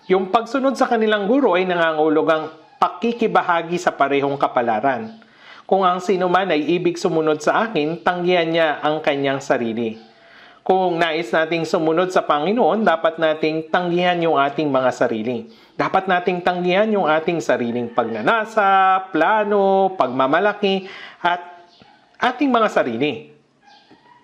Yung pagsunod sa kanilang guro ay nangangahulugang pakikibahagi sa parehong kapalaran. Kung ang sino man ay ibig sumunod sa akin, tanggihan niya ang kanyang sarili. Kung nais nating sumunod sa Panginoon, dapat nating tanggihan yung ating mga sarili. Dapat nating tanggihan yung ating sariling pagnanasa, plano, pagmamalaki, at ating mga sarili.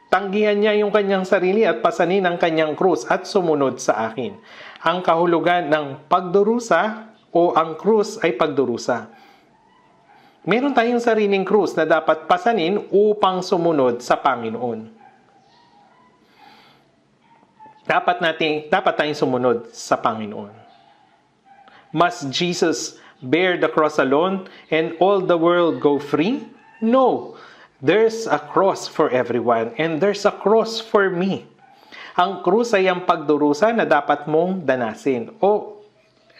Tanggihan niya yung kanyang sarili at pasanin ang kanyang krus at sumunod sa akin. Ang kahulugan ng pagdurusa o ang krus ay pagdurusa. Meron tayong sariling krus na dapat pasanin upang sumunod sa Panginoon. Dapat tayong sumunod sa Panginoon. Must Jesus bear the cross alone and all the world go free? No. There's a cross for everyone and there's a cross for me. Ang krus ay ang pagdurusa na dapat mong danasin o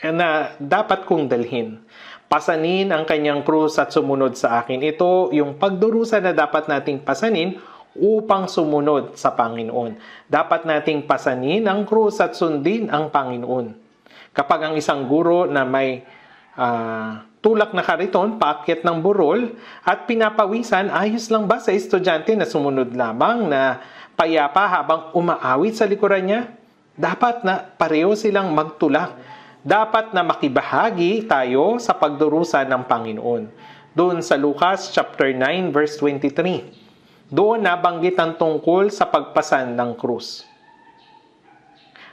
na dapat kong dalhin. Pasanin ang kanyang krus at sumunod sa akin. Ito yung pagdurusa na dapat nating pasanin upang sumunod sa Panginoon. Dapat nating pasanin ang krus at sundin ang Panginoon. Kapag ang isang guro na may tulak na kariton, paakyat ng burol, at pinapawisan, ayos lang ba sa estudyante na sumunod lamang na payapa habang umaawit sa likuran niya? Dapat na pareho silang magtulak. Dapat na makibahagi tayo sa pagdurusa ng Panginoon. Doon sa Lucas chapter 9 verse 23. Doon nabanggit ang tungkol sa pagpasan ng krus.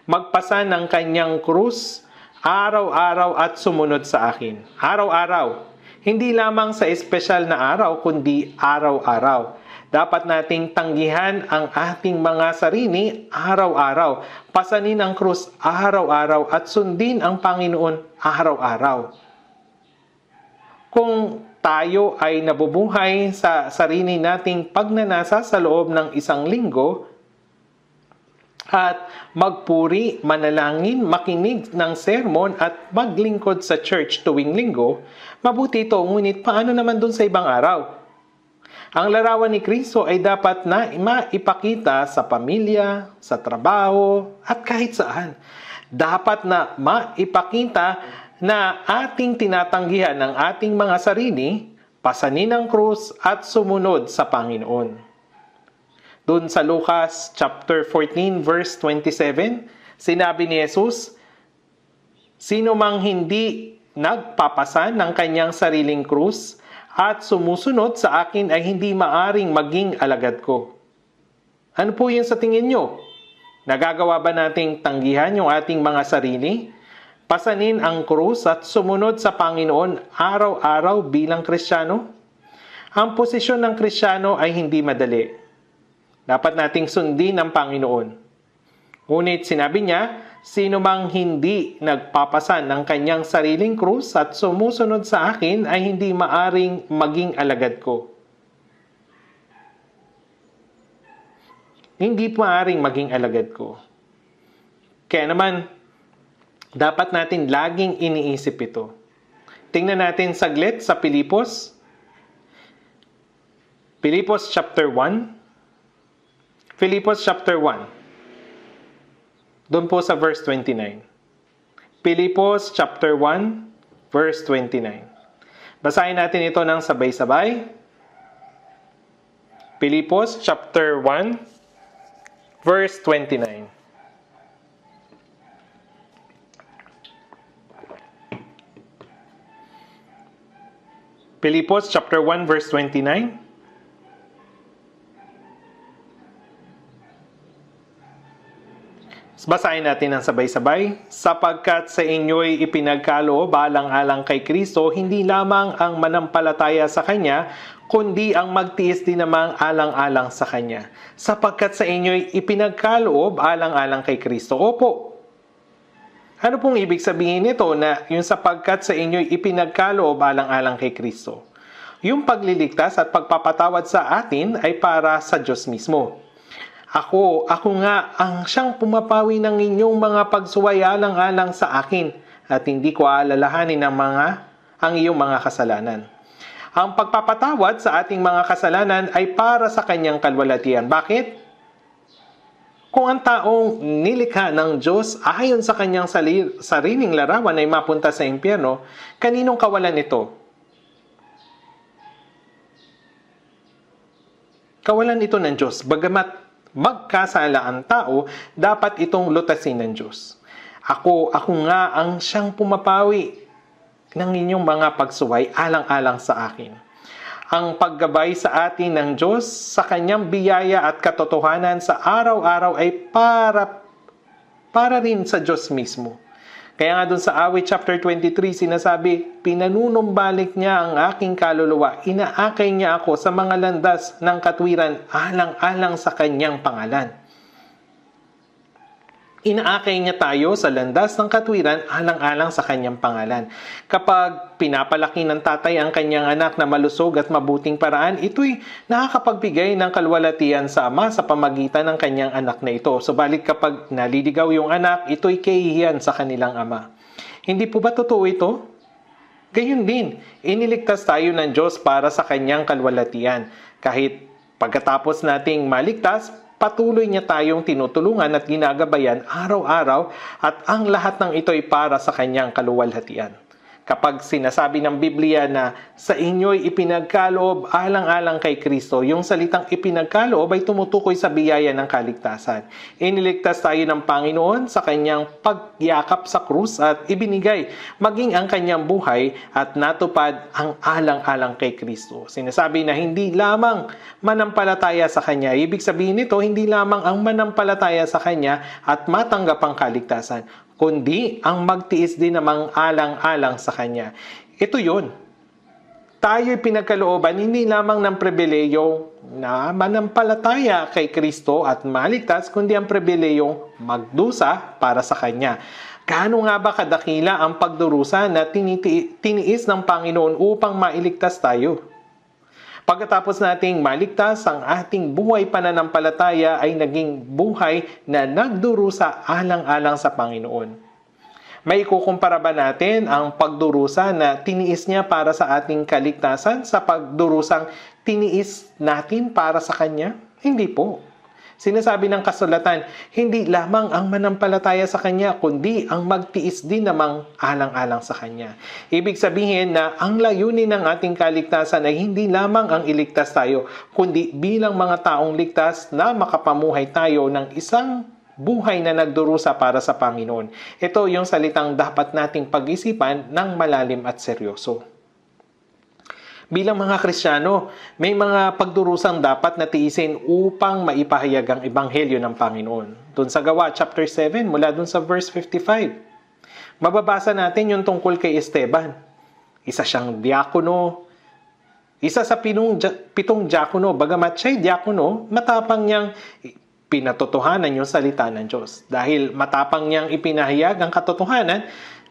Magpasan ng kanyang krus araw-araw at sumunod sa akin. Araw-araw. Hindi lamang sa espesyal na araw, kundi araw-araw. Dapat nating tanggihan ang ating mga sarili araw-araw. Pasanin ang krus araw-araw at sundin ang Panginoon araw-araw. Kung tayo ay nabubuhay sa sarili nating pagnanasa sa loob ng isang linggo at magpuri, manalangin, makinig ng sermon at maglingkod sa church tuwing linggo, mabuti ito, ngunit paano naman dun sa ibang araw? Ang larawan ni Kristo ay dapat na maipakita sa pamilya, sa trabaho, at kahit saan. Dapat na maipakita na ating tinatanggihan ang ating mga sarili, pasanin ang krus at sumunod sa Panginoon. Doon sa Lucas chapter 14 verse 27, sinabi ni Jesus, sino mang hindi nagpapasan ng kanyang sariling krus at sumusunod sa akin ay hindi maaring maging alagad ko. Ano po yun sa tingin nyo? Nagagawa ba nating tanggihan yung ating mga sarili? Pasanin ang krus at sumunod sa Panginoon araw-araw bilang Kristiyano? Ang posisyon ng Kristiyano ay hindi madali. Dapat nating sundin ang Panginoon. Ngunit sinabi niya, sino mang hindi nagpapasan ng kanyang sariling krus at sumusunod sa akin ay hindi maaring maging alagad ko. Hindi maaring maging alagad ko. Kaya naman, dapat natin laging iniisip ito. Tingnan natin saglit sa Pilipos. Pilipos chapter 1. Pilipos chapter 1. Doon po sa verse 29. Pilipos chapter 1, verse 29. Basahin natin ito ng sabay-sabay. Pilipos chapter 1, verse 29. Pilipos chapter 1 verse 29. Basahin natin ang sabay-sabay. Sapagkat sa inyo'y ipinagkaloob alang-alang kay Kristo, hindi lamang ang manampalataya sa Kanya, kundi ang magtiis din namang alang-alang sa Kanya. Sapagkat sa inyo'y ipinagkaloob alang-alang kay Kristo. Opo. Ano pong ibig sabihin nito na yung sapagkat sa inyo'y ipinagkaloob alang-alang kay Kristo? Yung pagliligtas at pagpapatawad sa atin ay para sa Diyos mismo. Ako nga ang siyang pumapawi ng inyong mga pagsuway alang-alang sa akin at hindi ko aalalahanin ang iyong mga kasalanan. Ang pagpapatawad sa ating mga kasalanan ay para sa kanyang kalwalhatian. Bakit? Kung ang taong nilikha ng Diyos ayon sa kanyang sariling larawan ay mapunta sa impyerno, kaninong kawalan ito? Kawalan ito ng Diyos. Bagamat magkasala ang tao, dapat itong lutasin ng Diyos. Ako nga ang siyang pumapawi ng inyong mga pagsuway alang-alang sa akin. Ang paggabay sa atin ng Diyos sa kanyang biyaya at katotohanan sa araw-araw ay para rin sa Diyos mismo. Kaya nga dun sa Awit chapter 23 sinasabi, pinanunumbalik niya ang aking kaluluwa, inaakay niya ako sa mga landas ng katwiran alang-alang sa kanyang pangalan. Inaakay niya tayo sa landas ng katwiran alang-alang sa kanyang pangalan. Kapag pinapalaki ng tatay ang kanyang anak na malusog at mabuting paraan, ito'y nakakapagbigay ng kalwalhatian sa ama sa pamagitan ng kanyang anak na ito. Subalit kapag naliligaw yung anak, ito'y kahihiyan sa kanilang ama. Hindi po ba totoo ito? Gayun din, iniligtas tayo ng Diyos para sa kanyang kalwalhatian. Kahit pagkatapos nating maligtas, patuloy niya tayong tinutulungan at ginagabayan araw-araw at ang lahat ng ito'y para sa kanyang kaluwalhatian. Kapag sinasabi ng Biblia na sa inyo'y ipinagkaloob alang-alang kay Kristo, yung salitang ipinagkaloob ay tumutukoy sa biyaya ng kaligtasan. Iniligtas tayo ng Panginoon sa kanyang pagyakap sa krus at ibinigay maging ang kanyang buhay at natupad ang alang-alang kay Kristo. Sinasabi na hindi lamang manampalataya sa kanya. Ibig sabihin nito, hindi lamang ang manampalataya sa kanya at matanggap ang kaligtasan, kundi ang magtiis din namang alang-alang sa kanya. Ito yun. Tayo'y pinagkalooban hindi lamang ng pribileyo na manampalataya kay Kristo at maligtas, kundi ang pribileyong magdusa para sa kanya. Gaano nga ba kadakila ang pagdurusa na tiniis ng Panginoon upang mailigtas tayo? Pagkatapos nating maligtas, ang ating buhay pananampalataya ay naging buhay na nagdurusa alang-alang sa Panginoon. May ikukumpara ba natin ang pagdurusa na tiniis niya para sa ating kaligtasan sa pagdurusang tiniis natin para sa Kanya? Hindi po. Sinasabi ng kasulatan, hindi lamang ang manampalataya sa Kanya, kundi ang magtiis din namang alang-alang sa Kanya. Ibig sabihin na ang layunin ng ating kaligtasan ay hindi lamang ang iligtas tayo, kundi bilang mga taong ligtas na makapamuhay tayo ng isang buhay na nagdurusa para sa Panginoon. Ito yung salitang dapat nating pag-isipan ng malalim at seryoso. Bilang mga Kristiyano, may mga pagdurusang dapat na tiisin upang maipahayag ang ebanghelyo ng Panginoon. Doon sa Gawa chapter 7, mula doon sa verse 55. Mababasa natin yung tungkol kay Esteban. Isa siyang diakono, isa sa pitong diakono. Bagamat siya'y diakono, matapang niyang pinatotohanan yung salita ng Diyos. Dahil matapang niyang ipinahayag ang katotohanan,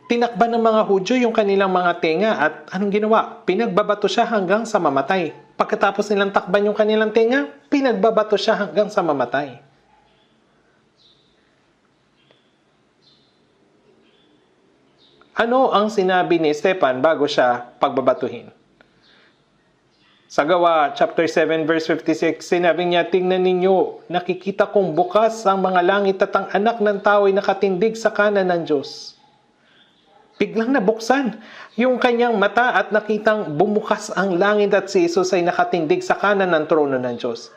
tinakban ng mga Hudyo yung kanilang mga tenga at anong ginawa? Pinagbabato siya hanggang sa mamatay. Pagkatapos nilang takban yung kanilang tenga, pinagbabato siya hanggang sa mamatay. Ano ang sinabi ni Esteban bago siya pagbabatuhin? Sa Gawa chapter 7 verse 56, sinabi niya, tingnan ninyo, nakikita kong bukas ang mga langit at ang anak ng tao ay nakatindig sa kanan ng Diyos. Biglang nabuksan yung kanyang mata at nakitang bumukas ang langit at si Jesus ay nakatindig sa kanan ng trono ng Diyos.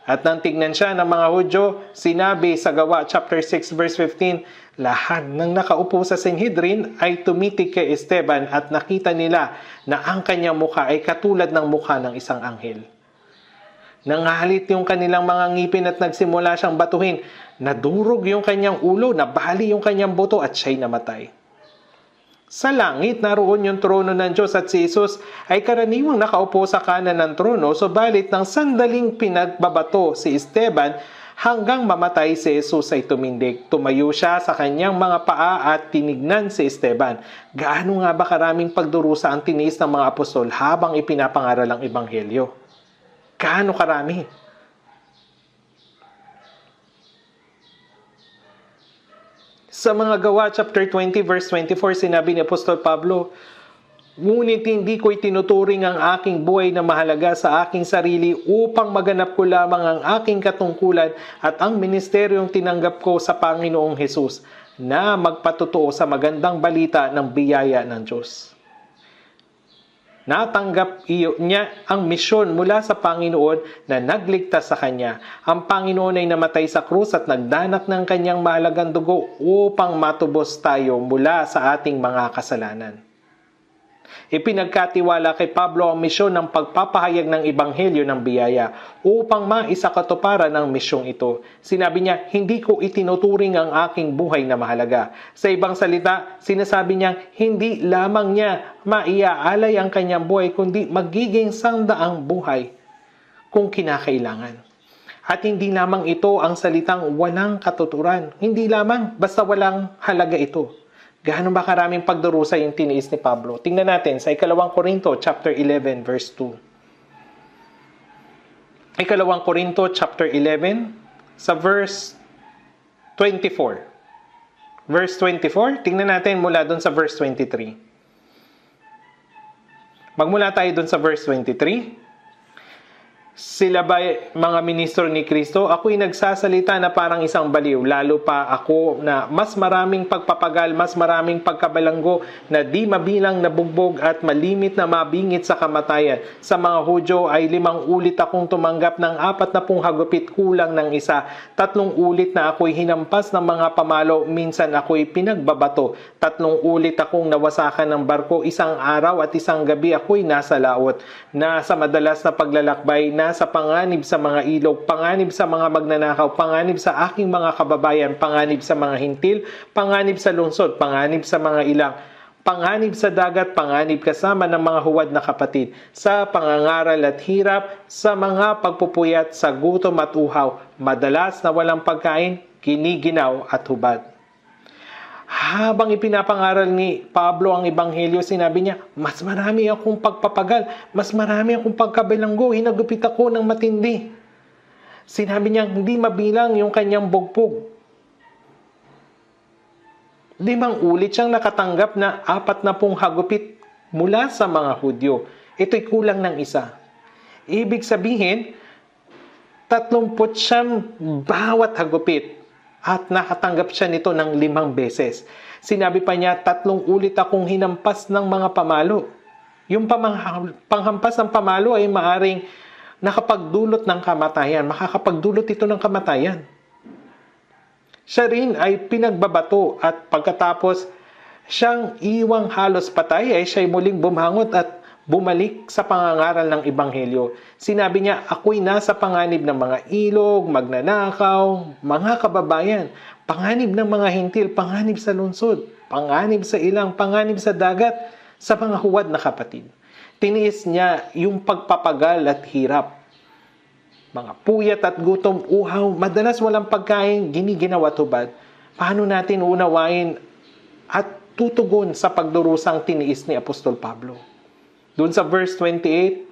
At nang tignan siya ng mga Hudyo, sinabi sa Gawa chapter 6 verse 15, lahat ng nakaupo sa Sanhedrin ay tumitig kay Esteban at nakita nila na ang kanyang mukha ay katulad ng mukha ng isang anghel. Nangalit yung kanilang mga ngipin at nagsimula siyang batuhin. Nadurog yung kanyang ulo, nabali yung kanyang buto at siya'y namatay. Sa langit, naroon yung trono ng Diyos at si Jesus ay karaniwang nakaupo sa kanan ng trono, subalit ng sandaling pinagbabato si Esteban, Hanggang mamatay si Jesus ay tumindig. Tumayo siya sa kanyang mga paa at tinignan si Esteban. Gaano nga ba karaming pagdurusa ang tiniis ng mga apostol habang ipinapangaral ang ebanghelyo? Gaano karami? Sa mga Gawa chapter 20 verse 24, sinabi ni Apostol Pablo, "Ngunit hindi ko itinuturing ang aking buhay na mahalaga sa aking sarili upang maganap ko lamang ang aking katungkulan at ang ministeryong tinanggap ko sa Panginoong Hesus na magpatotoo sa magandang balita ng biyaya ng Diyos." Natanggap niya ang misyon mula sa Panginoon na nagligtas sa kanya. Ang Panginoon ay namatay sa krus at nagdanak ng kanyang mahalagang dugo upang matubos tayo mula sa ating mga kasalanan. Ipinagkatiwala kay Pablo ang misyon ng pagpapahayag ng ebanghelyo ng biyaya upang maisakatuparan ang misyong ito. Sinabi niya, "Hindi ko itinuturing ang aking buhay na mahalaga." Sa ibang salita, sinasabi niya, hindi lamang niya maiaalay ang kanyang buhay, kundi magiging sangdaang buhay kung kinakailangan. At hindi lamang ito ang salitang walang katuturan. Hindi lamang, basta walang halaga ito. Gaano ba karaming pagdurusa yung tiniis ni Pablo? Tingnan natin sa Ikalawang Korinto chapter 11 verse 2. Ikalawang Korinto chapter 11 sa verse 24. Verse 24, tingnan natin mula doon sa verse 23. Magmula tayo doon sa verse 23. Sila ba mga ministro ni Kristo? Ako'y nagsasalita na parang isang baliw. Lalo pa ako na mas maraming pagpapagal, mas maraming pagkabalanggo na di mabilang na bugbog at malimit na mabingit sa kamatayan. Sa mga Hudyo ay 5 ulit akong tumanggap ng 40 hagupit kulang ng isa. 3 ulit na ako'y hinampas ng mga pamalo. Minsan ako'y pinagbabato. 3 ulit akong nawasakan ng barko. 1 araw at 1 gabi ako'y nasa laot. Nasa madalas na paglalakbay, nasa panganib sa mga ilog, panganib sa mga magnanakaw, panganib sa aking mga kababayan, panganib sa mga hintil, panganib sa lungsod, panganib sa mga ilang, panganib sa dagat, panganib kasama ng mga huwad na kapatid, sa pangangaral at hirap, sa mga pagpupuyat, sa gutom at uhaw, madalas na walang pagkain, giniginaw at hubad. Habang ipinapangaral ni Pablo ang ebanghelyo, sinabi niya, mas marami akong pagpapagal, mas marami akong pagkabilanggo, hinagupit ako ng matindi. Sinabi niya, hindi mabilang yung kanyang bugbog. 5 ulit siyang nakatanggap na 40 hagupit mula sa mga Hudyo. Ito'y kulang ng isa. Ibig sabihin, 39 bawat hagupit. At nakatanggap siya nito ng 5 beses. Sinabi pa niya, 3 ulit akong hinampas ng mga pamalo. Yung panghampas ng pamalo ay maaring nakapagdulot ng kamatayan. Makakapagdulot ito ng kamatayan. Siya rin ay pinagbabato at pagkatapos siyang iwang halos patay ay siya'y muling bumangot at bumalik sa pangangaral ng ebanghelyo. Sinabi niya, ako'y nasa panganib ng mga ilog, magnanakaw, mga kababayan, panganib ng mga hintil, panganib sa lungsod, panganib sa ilang, panganib sa dagat, sa mga huwad na kapatid. Tiniis niya yung pagpapagal at hirap. Mga puyat at gutom, uhaw, madalas walang pagkain, giniginaw at hubad. Paano natin unawain at tutugon sa pagdurusang tiniis ni Apostol Pablo? Doon sa verse 28,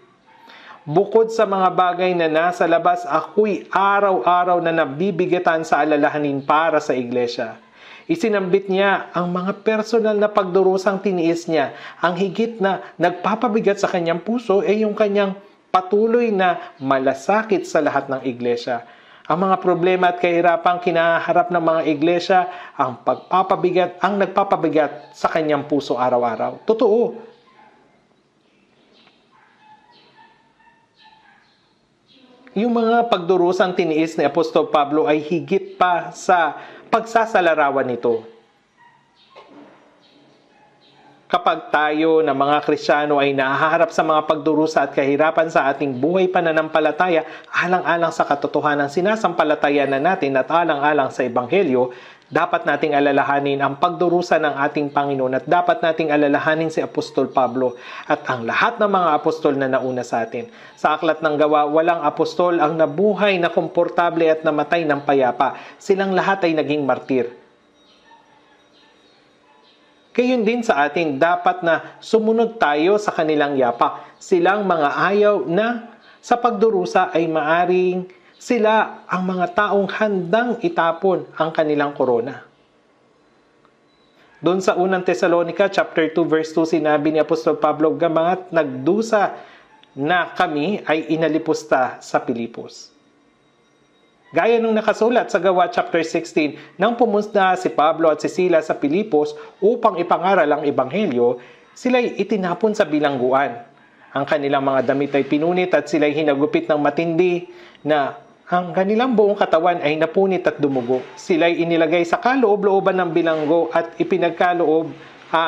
bukod sa mga bagay na nasa labas, ako'y araw-araw na nabibigatan sa alalahanin para sa iglesia. Isinambit niya ang mga personal na pagdurusang tiniis niya. Ang higit na nagpapabigat sa kanyang puso ay yung kanyang patuloy na malasakit sa lahat ng iglesia. Ang mga problema at kahirapang kinaharap ng mga iglesia, ang nagpapabigat sa kanyang puso araw-araw. Totoo. Yung mga pagdurusang tiniis ni Apostol Pablo ay higit pa sa pagsasalarawan nito. Kapag tayo na mga Kristiyano ay nahaharap sa mga pagdurusa at kahirapan sa ating buhay pananampalataya, alang-alang sa katotohanan sinasampalatayanan natin at alang-alang sa Ebanghelyo, Dapat nating alalahanin ang pagdurusa ng ating Panginoon at dapat nating alalahanin si Apostol Pablo at ang lahat ng mga apostol na nauna sa atin. Sa Aklat ng Gawa, walang apostol ang nabuhay na komportable at namatay ng payapa. Silang lahat ay naging martir. Gayon din sa atin, dapat na sumunod tayo sa kanilang yapa. Silang mga ayaw na sa pagdurusa ay maaring sila ang mga taong handang itapon ang kanilang korona. Doon sa unang Tesalonica chapter 2 verse 2 sinabi ni Apostol Pablo, "Gamangat nagdusa na kami ay inalipusta sa Pilipos." Gaya nung nakasulat sa Gawa chapter 16, nang pumunta si Pablo at si Silas sa Pilipos upang ipangaral ang ebanghelyo, sila'y itinapon sa bilangguan. Ang kanilang mga damit ay pinunit at sila'y hinagupit ng matindi na ang kanilang buong katawan ay napunit at dumugo. Sila'y inilagay sa kaloob-looban ng bilanggo at ipinagkaloob,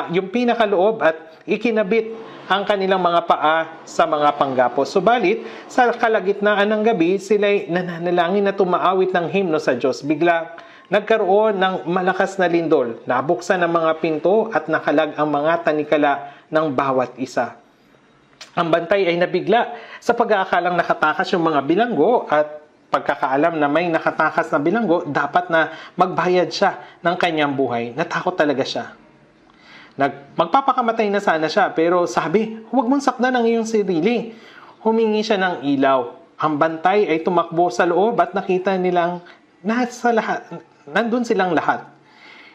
yung pinakaloob at ikinabit ang kanilang mga paa sa mga panggapos. Subalit, sa kalagitnaan ng gabi, sila'y nananalangin na tumaawit ng himno sa Diyos. Biglang nagkaroon ng malakas na lindol. Nabuksan ang mga pinto at nakalag ang mga tanikala ng bawat isa. Ang bantay ay nabigla sa pag-aakalang nakatakas yung mga bilanggo at pagkakaalam na may nakatakas na bilanggo, dapat na magbayad siya ng kanyang buhay. Natakot talaga siya. Magpapakamatay na sana siya, pero sabi, huwag mong sakdan ang iyong sarili. Humingi siya ng ilaw. Ang bantay ay tumakbo sa loob at nakita nilang nandun silang lahat.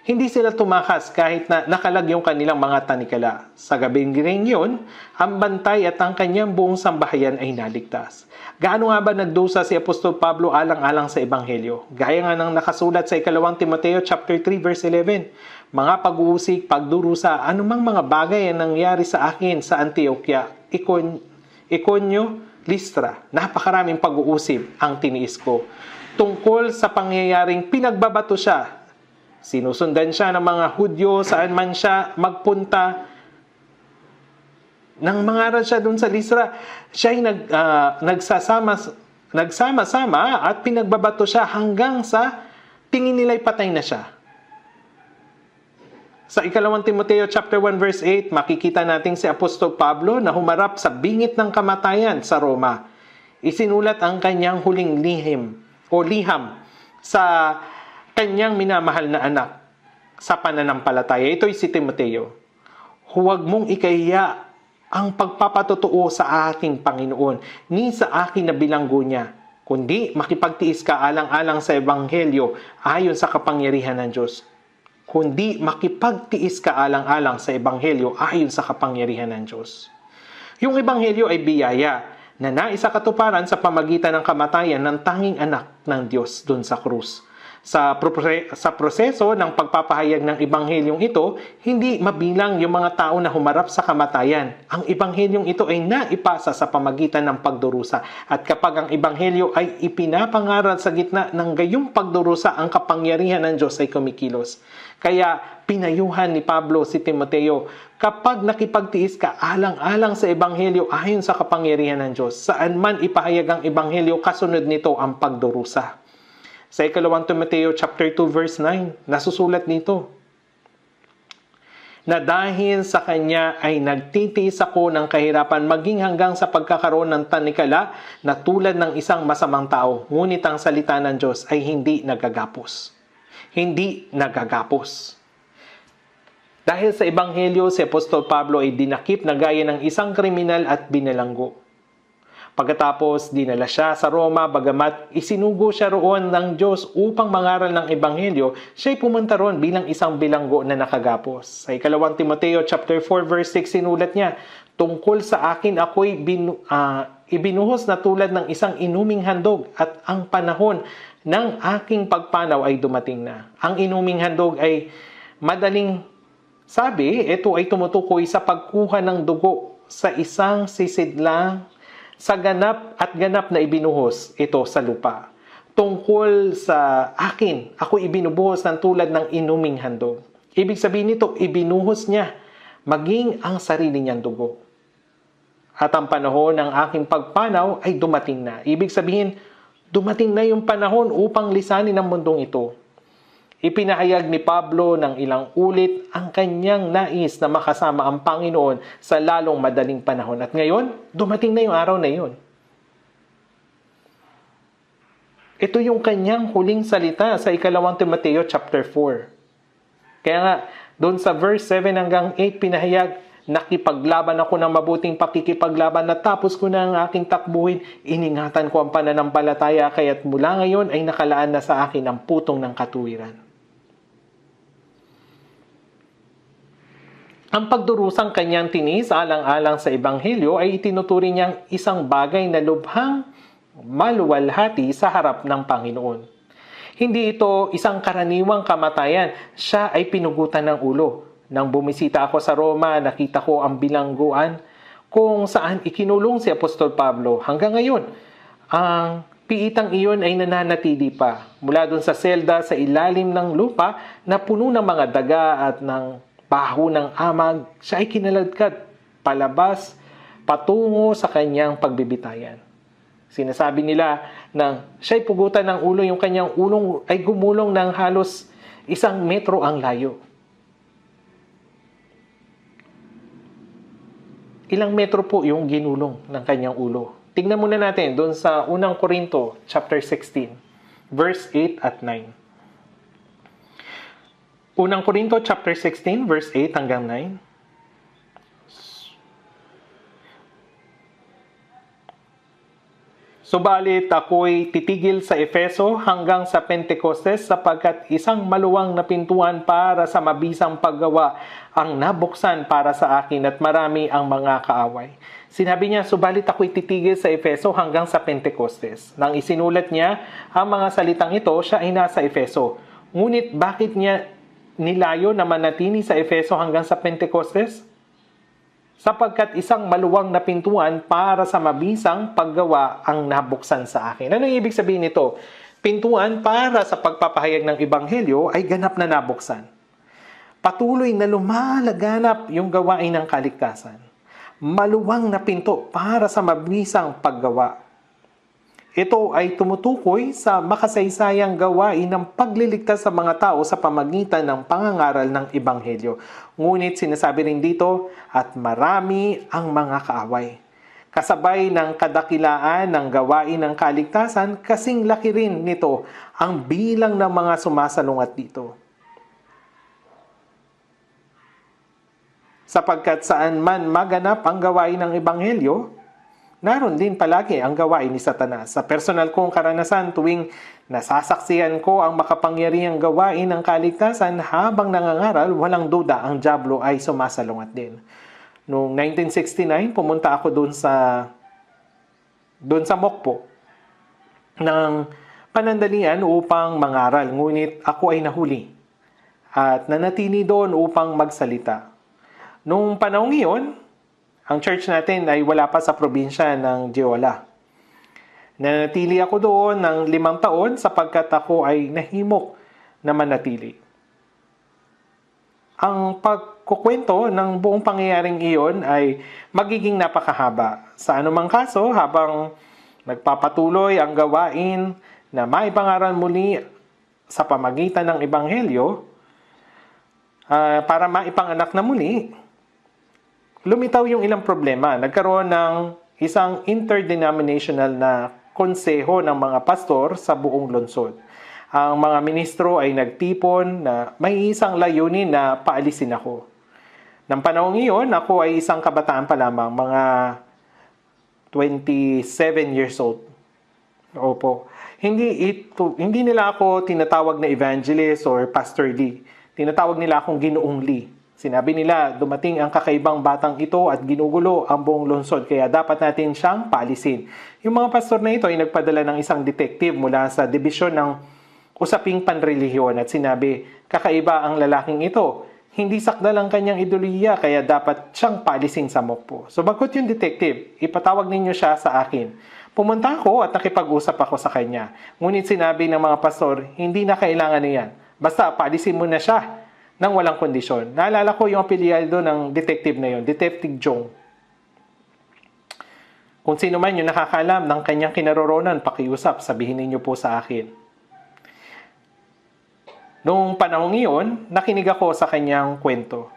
Hindi sila tumakas kahit na nakalag yung kanilang mga tanikala. Sa gabing ring yun, ang bantay at ang kanyang buong sambahayan ay naligtas. Gaano nga ba nagdusa si Apostol Pablo alang-alang sa Ebanghelyo? Gaya nga ng nakasulat sa 2 Timoteo chapter 3 verse 11, "Mga pag-uusig, pagdurusa, anumang mga bagay ang nangyari sa akin sa Antioquia, Iconio, Listra, napakaraming pag-uusig ang tiniis ko. Tungkol sa pangyayaring pinagbabato siya, sinusundan siya ng mga Hudyo saan man siya magpunta. Nang mangaral siya dun sa Listra, siya ay nagsama-sama at pinagbabato siya hanggang sa tingin nila'y patay na siya." Sa 2 Timoteo chapter 1 verse 8, makikita natin si Apostol Pablo na humarap sa bingit ng kamatayan sa Roma. Isinulat ang kanyang huling liham sa kanyang minamahal na anak sa pananampalataya. Ito'y si Timoteo. "Huwag mong ikahiya ang pagpapatotoo sa ating Panginoon, ni sa akin na bilanggo niya, kundi makipagtiis ka alang-alang sa Ebanghelyo ayon sa kapangyarihan ng Diyos." Kundi makipagtiis ka alang-alang sa Ebanghelyo ayon sa kapangyarihan ng Diyos. Yung Ebanghelyo ay biyaya na naisakatuparan sa pamagitan ng kamatayan ng tanging anak ng Diyos dun sa krus. Sa proseso ng pagpapahayag ng Ebanghelyong ito, hindi mabilang yung mga tao na humarap sa kamatayan. Ang Ebanghelyong ito ay naipasa sa pamagitan ng pagdurusa. At kapag ang Ebanghelyo ay ipinapangaral sa gitna ng gayong pagdurusa, ang kapangyarihan ng Diyos ay kumikilos. Kaya pinayuhan ni Pablo si Timoteo, kapag nakipagtiis ka alang-alang sa Ebanghelyo ayon sa kapangyarihan ng Diyos, saan man ipahayag ang Ebanghelyo, kasunod nito ang pagdurusa. Sa 2 Timoteo chapter 2 verse 9, nasusulat nito, "Na dahil sa Kanya ay nagtitiis ako ng kahirapan maging hanggang sa pagkakaroon ng tanikala na tulad ng isang masamang tao, ngunit ang salita ng Diyos ay hindi nagagapos." Hindi nagagapos. Dahil sa Ebanghelyo, si Apostol Pablo ay dinakip na gaya ng isang kriminal at binalanggo. Pagkatapos, dinala siya sa Roma, bagamat isinugo siya roon ng Diyos upang mangaral ng Ebanghelyo, siya'y pumunta roon bilang isang bilanggo na nakagapos. Sa 2 Timoteo chapter 4 verse 6, sinulat niya, "Tungkol sa akin ako'y ibinuhos na tulad ng isang inuming handog at ang panahon ng aking pagpanaw ay dumating na." Ang inuming handog ay madaling sabi, ito ay tumutukoy sa pagkuha ng dugo sa isang sisidlang sa ganap na ibinuhos ito sa lupa. Tungkol sa akin, ako ibinubuhos ng tulad ng inuming handog. Ibig sabihin nito, ibinuhos niya maging ang sarili niyang dugo. At ang panahon ng aking pagpanaw ay dumating na. Ibig sabihin, dumating na yung panahon upang lisanin ang mundong ito. Ipinahayag ni Pablo ng ilang ulit ang kanyang nais na makasama ang Panginoon sa lalong madaling panahon. At ngayon, dumating na yung araw na yun. Ito yung kanyang huling salita sa 2 Timoteo chapter 4. Kaya nga, doon sa verse 7 hanggang 8, pinahayag, nakipaglaban ako ng mabuting pakikipaglaban, natapos ko na ang aking takbuhin, iningatan ko ang pananampalataya, kaya't mula ngayon ay nakalaan na sa akin ang putong ng katuwiran. Ang pagdurusang kanyang tinis alang-alang sa Ebanghelyo ay itinuturing niyang isang bagay na lubhang maluwalhati sa harap ng Panginoon. Hindi ito isang karaniwang kamatayan. Siya ay pinugutan ng ulo. Nang bumisita ako sa Roma, nakita ko ang bilangguan kung saan ikinulong si Apostol Pablo. Hanggang ngayon, ang piitang iyon ay nananatili pa. Mula doon sa selda sa ilalim ng lupa na puno ng mga daga at ng baho ng amag, siya ay kinaladkad palabas patungo sa kanyang pagbibitayan. Sinasabi nila na siya ay pugutan ng ulo, yung kanyang ulong ay gumulong ng halos 1 metro ang layo. Ilang metro po yung ginulong ng kanyang ulo. Tingnan muna natin doon sa 1 Korinto chapter 16, verse 8 at 9. 1 Korinto chapter 16, verse 8 hanggang 9. Subalit ako'y titigil sa Efeso hanggang sa Pentecostes sapagkat isang maluwang na pintuan para sa mabisang paggawa ang nabuksan para sa akin at marami ang mga kaaway. Sinabi niya, subalit ako'y titigil sa Efeso hanggang sa Pentecostes. Nang isinulat niya ang mga salitang ito, siya ay nasa Efeso. Ngunit bakit niya nilayo na manatili sa Efeso hanggang sa Pentecostes? Sapagkat isang maluwang na pintuan para sa mabisang paggawa ang nabuksan sa akin. Ano yung ibig sabihin nito? Pintuan para sa pagpapahayag ng Ebanghelyo ay ganap na nabuksan. Patuloy na lumalaganap yung gawain ng kaligtasan. Maluwang na pinto para sa mabisang paggawa. Ito ay tumutukoy sa makasaysayang gawain ng pagliligtas sa mga tao sa pamagitan ng pangangaral ng Ebanghelyo. Ngunit sinasabi rin dito, at marami ang mga kaaway. Kasabay ng kadakilaan ng gawain ng kaligtasan, kasing laki rin nito ang bilang ng mga sumasalungat dito. Sapagkat saan man maganap ang gawain ng Ebanghelyo, naroon din palagi ang gawain ni Satanas. Sa personal kong karanasan, tuwing nasasaksihan ko ang makapangyarihang gawain ng kaligtasan habang nangangaral, walang duda ang dyablo ay sumasalungat din. Noong 1969, pumunta ako doon sa Mokpo ng panandalian upang mangaral. Ngunit ako ay nahuli at nanatili doon upang magsalita. Noong panahong iyon, ang church natin ay wala pa sa probinsya ng Jeolla. Nanatili ako doon ng 5 taon sapagkat ako ay nahimok na manatili. Ang pagkukwento ng buong pangyayaring iyon ay magiging napakahaba. Sa anumang kaso, habang nagpapatuloy ang gawain na maipangaral muli sa pamagitan ng Ebanghelyo, para maipanganak na muli, lumitaw yung ilang problema. Nagkaroon ng isang interdenominational na konseho ng mga pastor sa buong lungsod. Ang mga ministro ay nagtipon na may isang layunin na paalisin ako. Nang panahong iyon, ako ay isang kabataan pa lamang, mga 27 years old. Opo. Hindi nila ako tinatawag na evangelist or Pastor Lee. Tinatawag nila akong Ginoong Lee. Sinabi nila, dumating ang kakaibang batang ito at ginugulo ang buong lungsod, kaya dapat natin siyang paalisin. Yung mga pastor na ito ay nagpadala ng isang detective mula sa dibisyon ng usaping panrelihiyon at sinabi, kakaiba ang lalaking ito. Hindi sakdal ang kanyang ideolohiya, kaya dapat siyang paalisin sa Mokpo. So bagot yung detective, ipatawag ninyo siya sa akin. Pumunta ako at nakipag-usap ako sa kanya. Ngunit sinabi ng mga pastor, hindi na kailangan niyan. Basta paalisin mo na siya nang walang kondisyon. Naalala ko yung apelyado ng detective na yun, Detective Jong. Kung sino man yung nakakaalam ng kanyang kinaroroonan, pakiusap, sabihin ninyo po sa akin. Noong panahong iyon, nakinig ako sa kanyang kwento.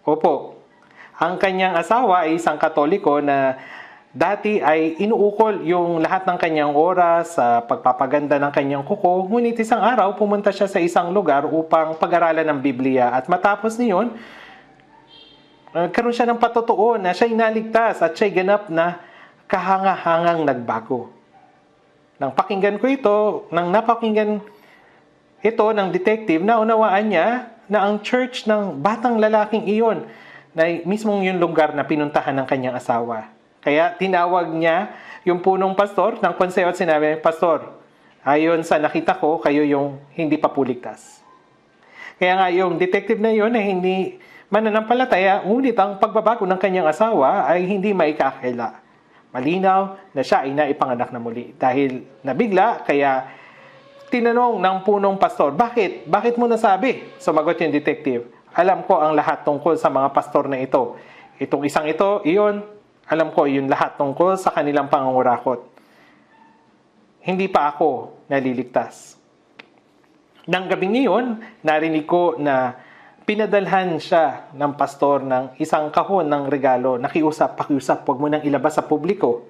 Opo, ang kanyang asawa ay isang Katoliko na dati ay inuukol yung lahat ng kanyang oras sa pagpapaganda ng kanyang kuko, ngunit isang araw pumunta siya sa isang lugar upang pag-aralan ng Biblia at matapos niyon, nagkaroon siya ng patotoo na siya'y naligtas at siya'y ganap na kahanga-hangang nagbago. Nang napakinggan ito ng detective, naunawaan niya na ang church ng batang lalaking iyon na mismong yung lugar na pinuntahan ng kanyang asawa. Kaya tinawag niya yung punong pastor ng konseyo at sinabi, Pastor, ayon sa nakita ko, kayo yung hindi pa puligtas. Kaya nga yung detective na yun ay hindi mananampalataya, ngunit ang pagbabago ng kanyang asawa ay hindi maikakila. Malinaw na siya ay naipanganak na muli. Dahil nabigla, kaya tinanong ng punong pastor, Bakit? Bakit mo nasabi? Sumagot yung detective, alam ko ang lahat tungkol sa mga pastor na ito. Itong isang ito, iyon, alam ko yun lahat tungkol sa kanilang pangangurakot. Hindi pa ako naliligtas. Nang gabing iyon, narinig ko na pinadalhan siya ng pastor ng isang kahon ng regalo. Pakiusap, huwag mo nang ilabas sa publiko.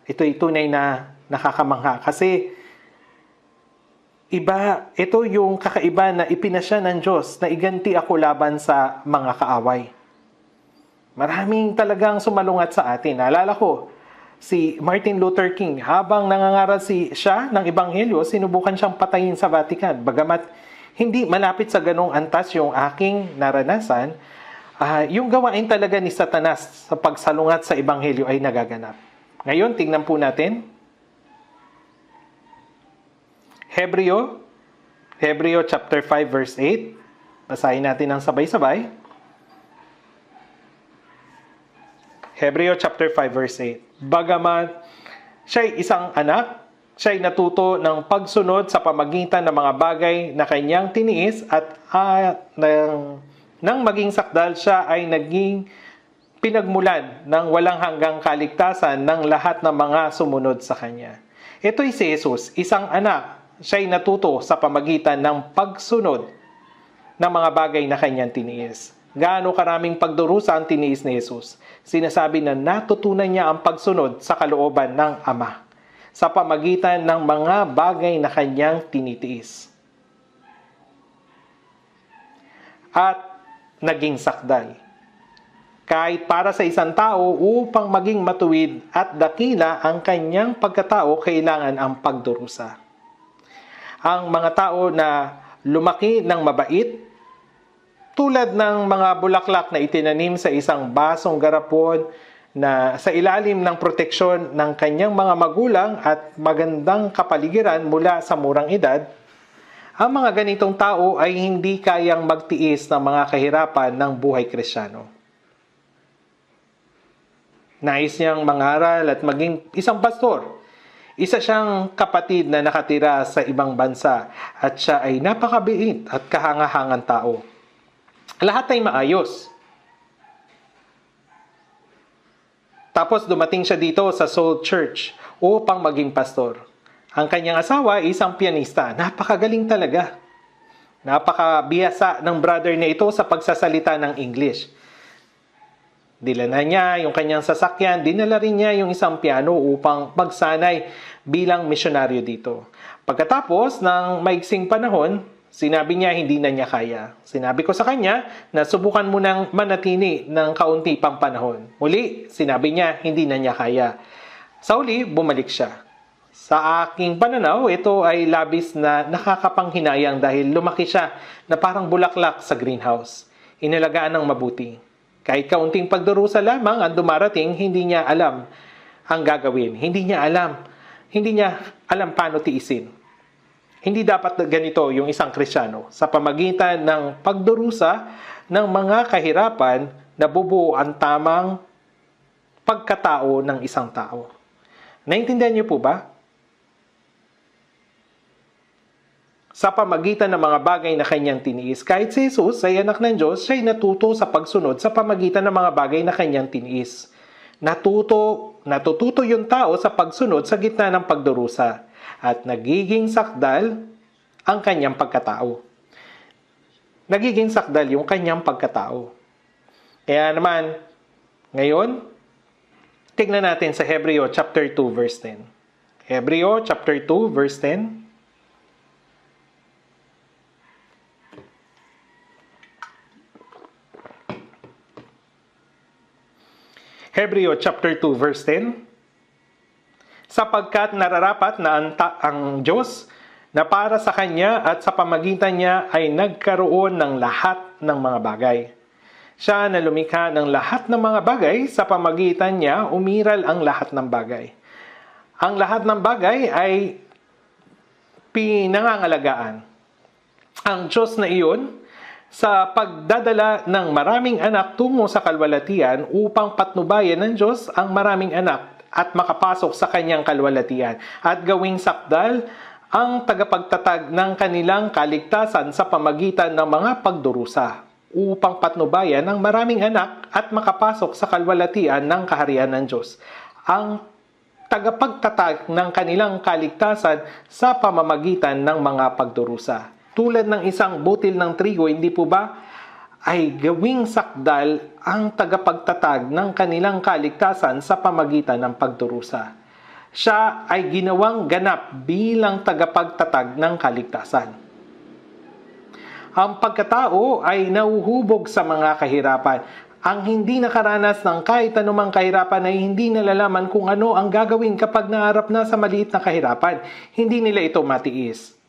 Ito'y tunay na nakakamangha kasi ito yung kakaiba na ipinasya ng Diyos na iganti ako laban sa mga kaaway. Maraming talagang sumalungat sa atin. Naalala ko, si Martin Luther King, habang nangangaral siya ng Ebanghelyo, sinubukan siyang patayin sa Vatican. Bagamat hindi malapit sa ganong antas yung aking naranasan, yung gawain talaga ni Satanas sa pagsalungat sa Ebanghelyo ay nagaganap. Ngayon, tingnan po natin. Hebreo chapter 5 verse 8. Basahin natin ng sabay-sabay. Hebreo chapter 5 verse 8. Bagamat siya'y isang anak, siya'y natuto ng pagsunod sa pamagitan ng mga bagay na kanyang tiniis at nang maging sakdal siya ay naging pinagmulan ng walang hanggang kaligtasan ng lahat ng mga sumunod sa kanya. Ito'y si Jesus, isang anak. Siya'y natuto sa pamagitan ng pagsunod ng mga bagay na kanyang tiniis. Gaano karaming pagdurusa ang tiniis ni Jesus? Sinasabi na natutunan niya ang pagsunod sa kalooban ng Ama sa pamagitan ng mga bagay na kanyang tinitiis. At naging sakdal. Kahit para sa isang tao upang maging matuwid at dakila ang kanyang pagkatao, kailangan ang pagdurusa. Ang mga tao na lumaki ng mabait, tulad ng mga bulaklak na itinanim sa isang basong garapon na sa ilalim ng proteksyon ng kanyang mga magulang at magandang kapaligiran mula sa murang edad, ang mga ganitong tao ay hindi kayang magtiis ng mga kahirapan ng buhay Kristiyano. Nais niyang mangaral at maging isang pastor. Isa siyang kapatid na nakatira sa ibang bansa at siya ay napakabiit at kahangahangang tao. Lahat ay maayos. Tapos dumating siya dito sa Soul Church upang maging pastor. Ang kanyang asawa ay isang pianista. Napakagaling talaga. Napakabihasa ng brother na ito sa pagsasalita ng English. Dinala niya yung kanyang sasakyan, dinala rin niya yung isang piano upang magsanay bilang misyonaryo dito. Pagkatapos ng maiksing panahon, sinabi niya hindi na niya kaya. Sinabi ko sa kanya na subukan mo nang manatili ng kaunti pang panahon. Muli, sinabi niya hindi na niya kaya. Sa uli, bumalik siya. Sa aking pananaw, ito ay labis na nakakapanghinayang dahil lumaki siya na parang bulaklak sa greenhouse. Inalagaan ng mabuti. Kahit kaunting pagdurusa lamang ang dumarating, hindi niya alam ang gagawin. Hindi niya alam paano tiisin. Hindi dapat ganito yung isang Kristiyano. Sa pamagitan ng pagdurusa ng mga kahirapan, nabubuo ang tamang pagkatao ng isang tao. Naintindihan niyo po ba? Sa pamagitan ng mga bagay na kanyang tiniis. Kahit si Jesus ay anak ng Diyos, siya'y natuto sa pagsunod sa pamagitan ng mga bagay na kanyang tiniis. Natututo yung tao sa pagsunod sa gitna ng pagdurusa at nagiging sakdal ang kanyang pagkatao. nagiging sakdal yung kanyang pagkatao. Kaya naman, ngayon, tignan natin sa Hebreo chapter 2 verse 10. Hebreo chapter 2 verse 10. Hebreo chapter 2 verse 10. Sapagkat nararapat na ang Diyos na para sa Kanya at sa pamagitan niya ay nagkaroon ng lahat ng mga bagay. Siya na lumikha ng lahat ng mga bagay, sa pamagitan niya umiral ang lahat ng bagay. Ang lahat ng bagay ay pinangangalagaan. Ang Diyos na iyon, sa pagdadala ng maraming anak tungo sa kalwalatian upang patnubayan ng Diyos ang maraming anak at makapasok sa kanyang kalwalatian at gawing sakdal ang tagapagtatag ng kanilang kaligtasan sa pamagitan ng mga pagdurusa upang patnubayan ng maraming anak at makapasok sa kalwalatian ng kaharian ng Diyos. Ang tagapagtatag ng kanilang kaligtasan sa pamamagitan ng mga pagdurusa. Tulad ng isang butil ng trigo, hindi po ba, ay gawing sakdal ang tagapagtatag ng kanilang kaligtasan sa pamagitan ng pagdurusa. Siya ay ginawang ganap bilang tagapagtatag ng kaligtasan. Ang pagkatao ay nauhubog sa mga kahirapan. Ang hindi nakaranas ng kahit anumang kahirapan ay hindi nalalaman kung ano ang gagawin kapag naharap na sa maliit na kahirapan. Hindi nila ito matiis.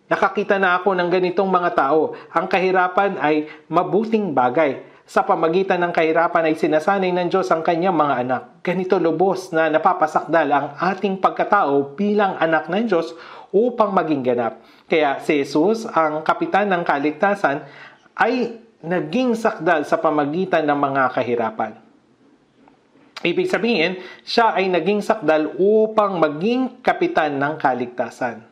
Nakakita na ako ng ganitong mga tao. Ang kahirapan ay mabuting bagay. Sa pamagitan ng kahirapan ay sinasanay ng Diyos ang kanyang mga anak. Ganito lubos na napapasakdal ang ating pagkatao bilang anak ng Diyos upang maging ganap. Kaya si Jesus, ang kapitan ng kaligtasan, ay naging sakdal sa pamagitan ng mga kahirapan. Ibig sabihin, siya ay naging sakdal upang maging kapitan ng kaligtasan.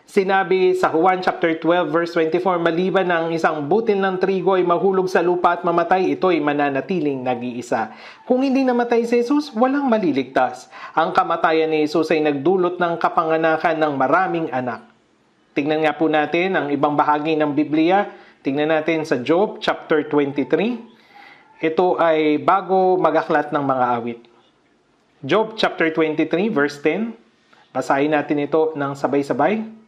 Sinabi sa Juan chapter 12 verse 24, maliban ng isang butil ng trigo ay mahulog sa lupa at mamatay, ito'y mananatiling nag-iisa. Kung hindi namatay si Jesus, walang maliligtas. Ang kamatayan ni Jesus ay nagdulot ng kapanganakan ng maraming anak. Tingnan nga po natin ang ibang bahagi ng Biblia. Tingnan natin sa Job chapter 23. Ito ay bago mag-aklat ng mga awit. Job chapter 23 verse 10. Basahin natin ito ng sabay-sabay.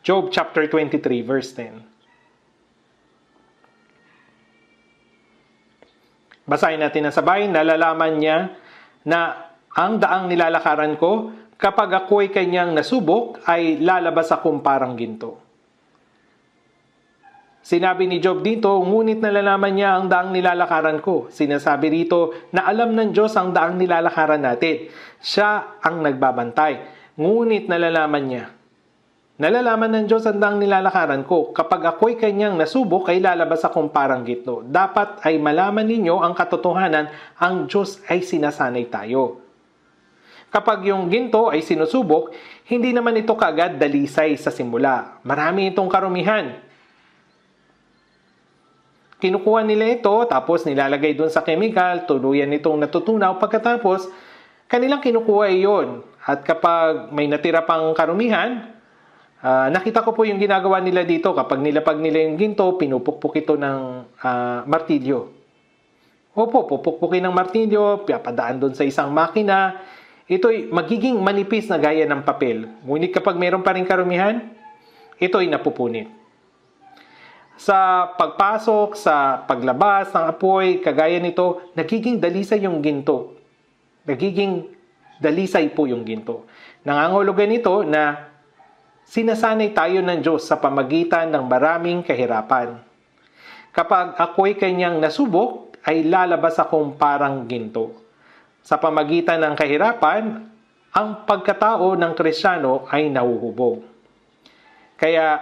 Job chapter 23 verse 10. Basahin natin ng sabay. Nalalaman niya na ang daang nilalakaran ko, kapag ako'y kanyang nasubok, ay lalabas akong parang ginto. Sinabi ni Job dito, ngunit nalalaman niya ang daang nilalakaran ko. Sinasabi rito na alam ng Diyos ang daang nilalakaran natin. Siya ang nagbabantay. Ngunit nalalaman niya. Nalalaman ng Diyos ang daang nilalakaran ko. Kapag ako'y kanyang nasubok, ay lalabas akong parang ginto. Dapat ay malaman ninyo ang katotohanan, ang Diyos ay sinasanay tayo. Kapag yung ginto ay sinusubok, hindi naman ito kaagad dalisay sa simula. Marami itong karumihan. Kinukuha nila ito, tapos nilalagay doon sa chemical, tuluyan itong natutunaw. Pagkatapos, kanilang kinukuha iyon. At kapag may natira pang karumihan, nakita ko po yung ginagawa nila dito. Kapag nilapag nila yung ginto, pinupukpuk ito ng martilyo. Opo, pupukpukin ng martilyo, papadaan doon sa isang makina. Ito'y magiging manipis na gaya ng papel. Ngunit kapag mayroon pa rin karumihan, ito'y napupunit. Sa pagpasok, sa paglabas ng apoy, kagaya nito, nagiging dalisay yung ginto. Nagiging dalisay po yung ginto. Nangangahulugan nito na sinasanay tayo ng Diyos sa pamagitan ng maraming kahirapan. Kapag ako'y kanyang nasubok, ay lalabas akong parang ginto. Sa pamagitan ng kahirapan, ang pagkatao ng Kristiyano ay nahuhubog. Kaya,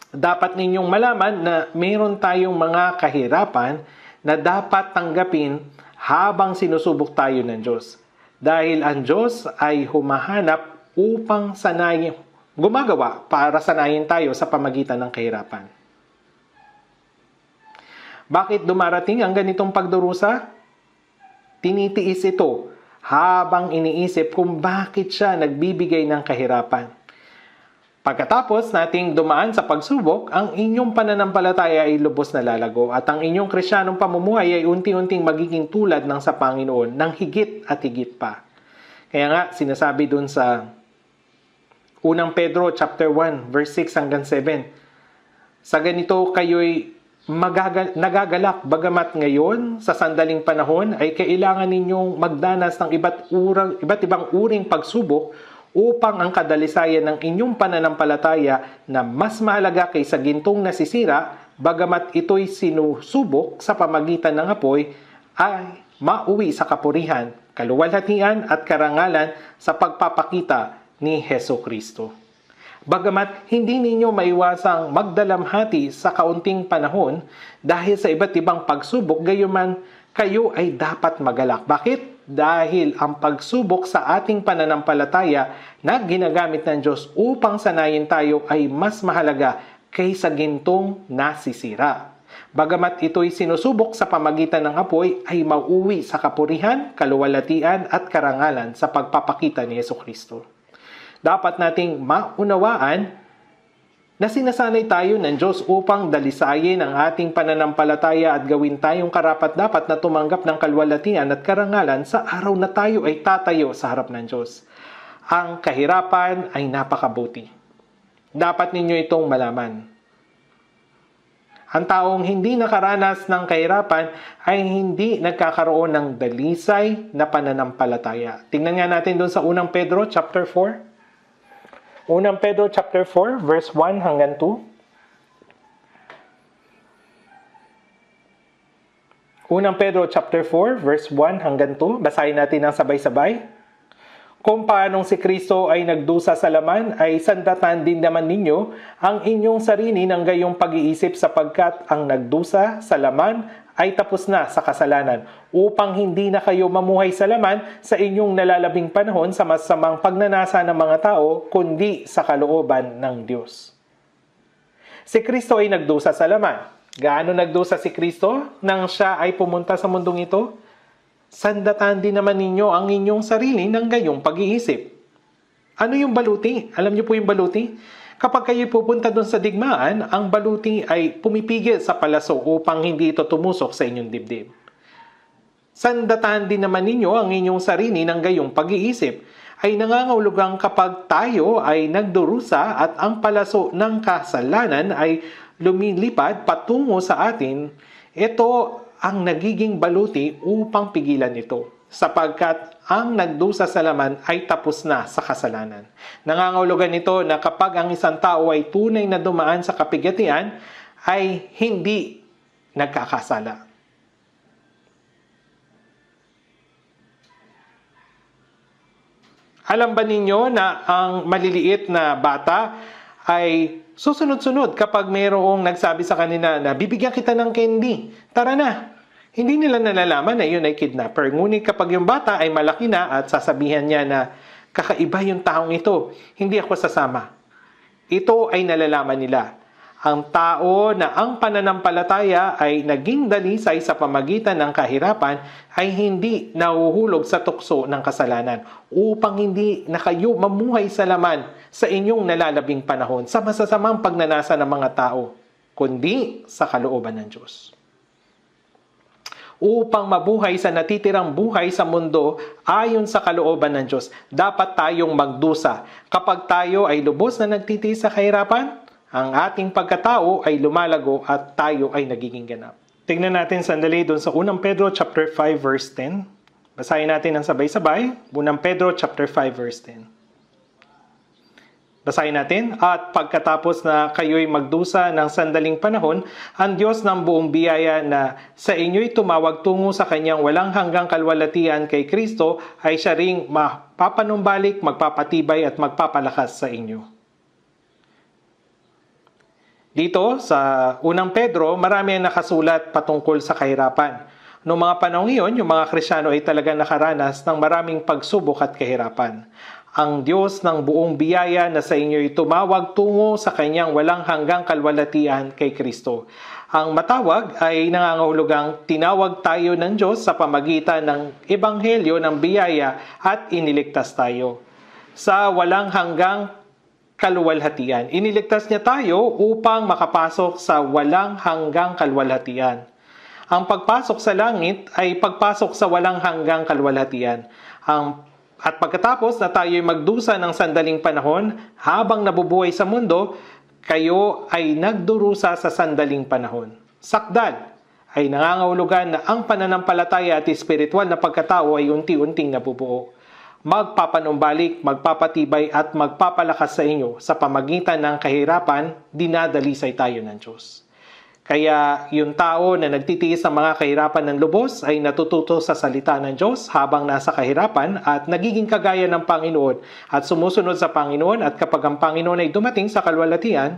dapat ninyong malaman na mayroon tayong mga kahirapan na dapat tanggapin habang sinusubok tayo ng Diyos. Dahil ang Diyos ay humahanap upang gumagawa para sanayin tayo sa pamagitan ng kahirapan. Bakit dumarating ang ganitong pagdurusa? Tinitiis ito habang iniisip kung bakit siya nagbibigay ng kahirapan. Pagkatapos nating dumaan sa pagsubok, ang inyong pananampalataya ay lubos na lalago at ang inyong Kristiyanong pamumuhay ay unti-unting magiging tulad ng sa Panginoon ng higit at higit pa. Kaya nga, sinasabi dun sa 1 Pedro chapter 1, verse 6 hanggang 7, sa ganito kayo'y nagagalak, bagamat ngayon, sa sandaling panahon, ay kailangan ninyong magdanas ng iba't ibang uring pagsubok upang ang kadalisayan ng inyong pananampalataya na mas mahalaga kaysa gintong nasisira, bagamat ito'y sinusubok sa pamagitan ng apoy, ay mauwi sa kapurihan, kaluwalhatian at karangalan sa pagpapakita ni Heso Kristo. Bagamat hindi ninyo maiwasang magdalamhati sa kaunting panahon dahil sa iba't ibang pagsubok, gayunman kayo ay dapat magalak. Bakit? Dahil ang pagsubok sa ating pananampalataya na ginagamit ng Diyos upang sanayin tayo ay mas mahalaga kaysa gintong nasisira. Bagamat ito'y sinusubok sa pamagitan ng apoy, ay mauwi sa kapurihan, kaluwalhatian at karangalan sa pagpapakita ni Jesucristo. Dapat nating maunawaan na sinasanay tayo ng Diyos upang dalisayin ang ating pananampalataya at gawin tayong karapat-dapat na tumanggap ng kaluwalhatian at karangalan sa araw na tayo ay tatayo sa harap ng Diyos. Ang kahirapan ay napakabuti. Dapat ninyo itong malaman. Ang taong hindi nakaranas ng kahirapan ay hindi nagkakaroon ng dalisay na pananampalataya. Tingnan nga natin doon sa 1 Pedro chapter 4. 1 Pedro chapter 4, verse 1 hanggang 2. 1 Pedro chapter 4, verse 1 hanggang 2. Basahin natin ng sabay-sabay. Kung paanong si Kristo ay nagdusa sa laman, ay sandatan din naman ninyo ang inyong sarili ng gayong pag-iisip sapagkat ang nagdusa sa laman ay tapos na sa kasalanan, upang hindi na kayo mamuhay sa laman sa inyong nalalabing panahon sa masamang pagnanasa ng mga tao, kundi sa kalooban ng Diyos. Si Kristo ay nagdusa sa laman. Gaano nagdusa si Kristo nang siya ay pumunta sa mundong ito? Sandatan din naman ninyo ang inyong sarili ng gayong pag-iisip. Ano yung baluti? Alam niyo po yung baluti? Kapag kayo pupunta doon sa digmaan, ang baluti ay pumipigil sa palaso upang hindi ito tumusok sa inyong dibdib. Sandatan din naman ninyo ang inyong sarili ng gayong pag-iisip. Ay nangangahulugang kapag tayo ay nagdurusa at ang palaso ng kasalanan ay lumilipad patungo sa atin, ito ang nagiging baluti upang pigilan ito, sapagkat ang nagdusa sa laman ay tapos na sa kasalanan. Nangangahulugan nito na kapag ang isang tao ay tunay na dumaan sa kapigatian, ay hindi nagkakasala. Alam ba ninyo na ang maliliit na bata ay susunod-sunod kapag mayroong nagsabi sa kanila na bibigyan kita ng candy, tara na. Hindi nila nalalaman na yun ay kidnapper. Ngunit kapag yung bata ay malaki na at sasabihan niya na kakaiba yung taong ito, hindi ako sasama. Ito ay nalalaman nila. Ang tao na ang pananampalataya ay naging dalisay sa pamagitan ng kahirapan ay hindi nahuhulog sa tukso ng kasalanan upang hindi na kayo mamuhay sa laman sa inyong nalalabing panahon sa masasamang pagnanasa ng mga tao, kundi sa kalooban ng Diyos. Upang mabuhay sa natitirang buhay sa mundo ayon sa kalooban ng Diyos, dapat tayong magdusa. Kapag tayo ay lubos na nagtitiis sa kahirapan, ang ating pagkatao ay lumalago at tayo ay nagiging ganap. Tingnan natin sandali doon sa 1 Pedro chapter 5 verse 10. Basahin natin ang sabay-sabay. 1 Pedro chapter 5 verse 10. Basahin natin, at pagkatapos na kayo'y magdusa ng sandaling panahon, ang Diyos ng buong biyaya na sa inyo'y tumawag tungo sa kanyang walang hanggang kalwalhatian kay Kristo ay siya ring mapapanumbalik, magpapatibay at magpapalakas sa inyo. Dito sa 1 Pedro, marami ang nakasulat patungkol sa kahirapan. Noong mga panahon iyon, yung mga Kristiyano ay talagang nakaranas ng maraming pagsubok at kahirapan. Ang Diyos ng buong biyaya na sa inyo'y tumawag tungo sa kanyang walang hanggang kalwalhatian kay Kristo. Ang matawag ay nangangahulugang tinawag tayo ng Diyos sa pamagitan ng ebanghelyo ng biyaya at iniligtas tayo. Sa walang hanggang kaluwalhatian. Iniligtas niya tayo upang makapasok sa walang hanggang kaluwalhatian. Ang pagpasok sa langit ay pagpasok sa walang hanggang kaluwalhatian. At pagkatapos na tayo ay magdusa ng sandaling panahon, habang nabubuhay sa mundo, kayo ay nagdurusa sa sandaling panahon. Sakdal ay nangangahulugan na ang pananampalataya at espiritual na pagkatao ay unti-unting nabubuo. Magpapanumbalik, magpapatibay at magpapalakas sa inyo sa pamagitan ng kahirapan, dinadalisay tayo ng Diyos. Kaya yung tao na nagtitiis ng mga kahirapan ng lubos ay natututo sa salita ng Diyos habang nasa kahirapan at nagiging kagaya ng Panginoon at sumusunod sa Panginoon, at kapag ang Panginoon ay dumating sa kaluwalhatian,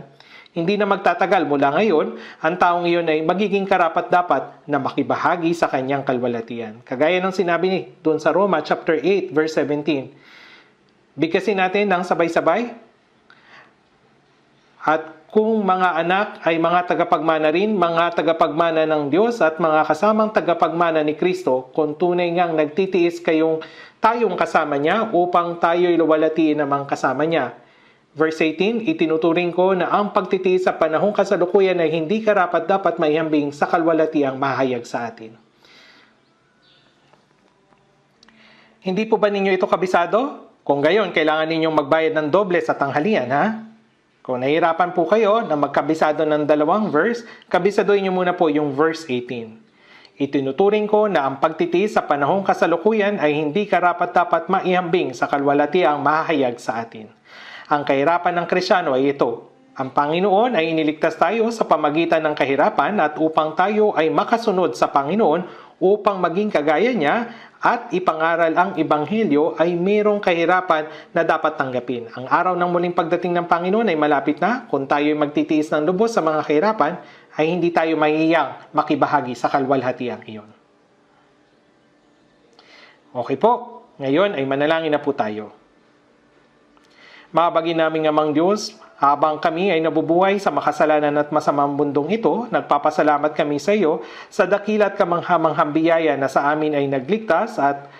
hindi na magtatagal mula ngayon, ang taong iyon ay magiging karapat-dapat na makibahagi sa kanyang kaluwalhatian. Kagaya ng sinabi ni doon sa Roma chapter 8 verse 17. Bigkasin natin ng sabay-sabay. At kung mga anak ay mga tagapagmana rin, mga tagapagmana ng Diyos at mga kasamang tagapagmana ni Kristo, kung tunay ngang nagtitiis tayong kasama niya upang tayo'y luwalhatiin namang kasama niya. Verse 18, itinuturing ko na ang pagtitiis sa panahong kasalukuyan ay hindi karapat-dapat maihambing sa kaluwalhatiang mahayag sa atin. Hindi po ba ninyo ito kabisado? Kung gayon, kailangan ninyong magbayad ng doble sa tanghalian, ha? Kung nahihirapan po kayo na magkabisado ng dalawang verse, kabisadoin niyo muna po yung verse 18. Itinuturing ko na ang pagtitiis sa panahong kasalukuyan ay hindi karapat-dapat maihambing sa kaluwalhatiang mahahayag sa atin. Ang kahirapan ng Kristiyano ay ito. Ang Panginoon ay iniligtas tayo sa pamagitan ng kahirapan at upang tayo ay makasunod sa Panginoon upang maging kagaya niya at ipangaral ang Ebanghelyo, ay mayroong kahirapan na dapat tanggapin. Ang araw ng muling pagdating ng Panginoon ay malapit na. Kung tayo ay magtitiis ng lubos sa mga kahirapan, ay hindi tayo mahihiyang makibahagi sa kaluwalhatiang iyon. Okay po, ngayon ay manalangin na po tayo. Mabagin namin amang Diyos, habang kami ay nabubuhay sa makasalanan at masamang mundong ito, nagpapasalamat kami sa iyo sa dakila at kamanghamanghang biyaya na sa amin ay nagligtas at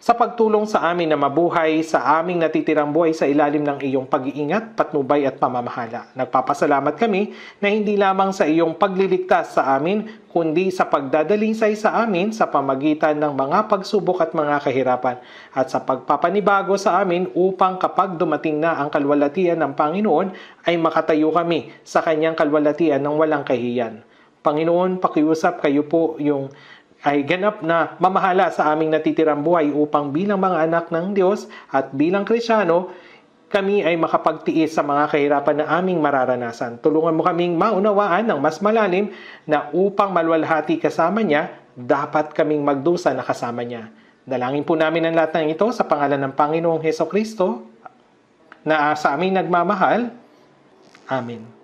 sa pagtulong sa amin na mabuhay sa aming natitirang buhay sa ilalim ng iyong pag-iingat, patnubay at pamamahala. Nagpapasalamat kami na hindi lamang sa iyong pagliligtas sa amin, kundi sa pagdadalisay sa amin sa pamagitan ng mga pagsubok at mga kahirapan, at sa pagpapanibago sa amin upang kapag dumating na ang kaluwalhatian ng Panginoon, ay makatayo kami sa kanyang kaluwalhatian ng walang kahiyan. Panginoon, pakiusap kayo po yung ay ganap na mamahala sa aming natitirang buhay upang bilang mga anak ng Diyos at bilang Kristiyano, kami ay makapagtiis sa mga kahirapan na aming mararanasan. Tulungan mo kaming maunawaan ng mas malalim na upang maluwalhati kasama niya, dapat kaming magdusa na kasama niya. Dalangin po namin ang lahat ng ito sa pangalan ng Panginoong Hesukristo na sa aming nagmamahal. Amen.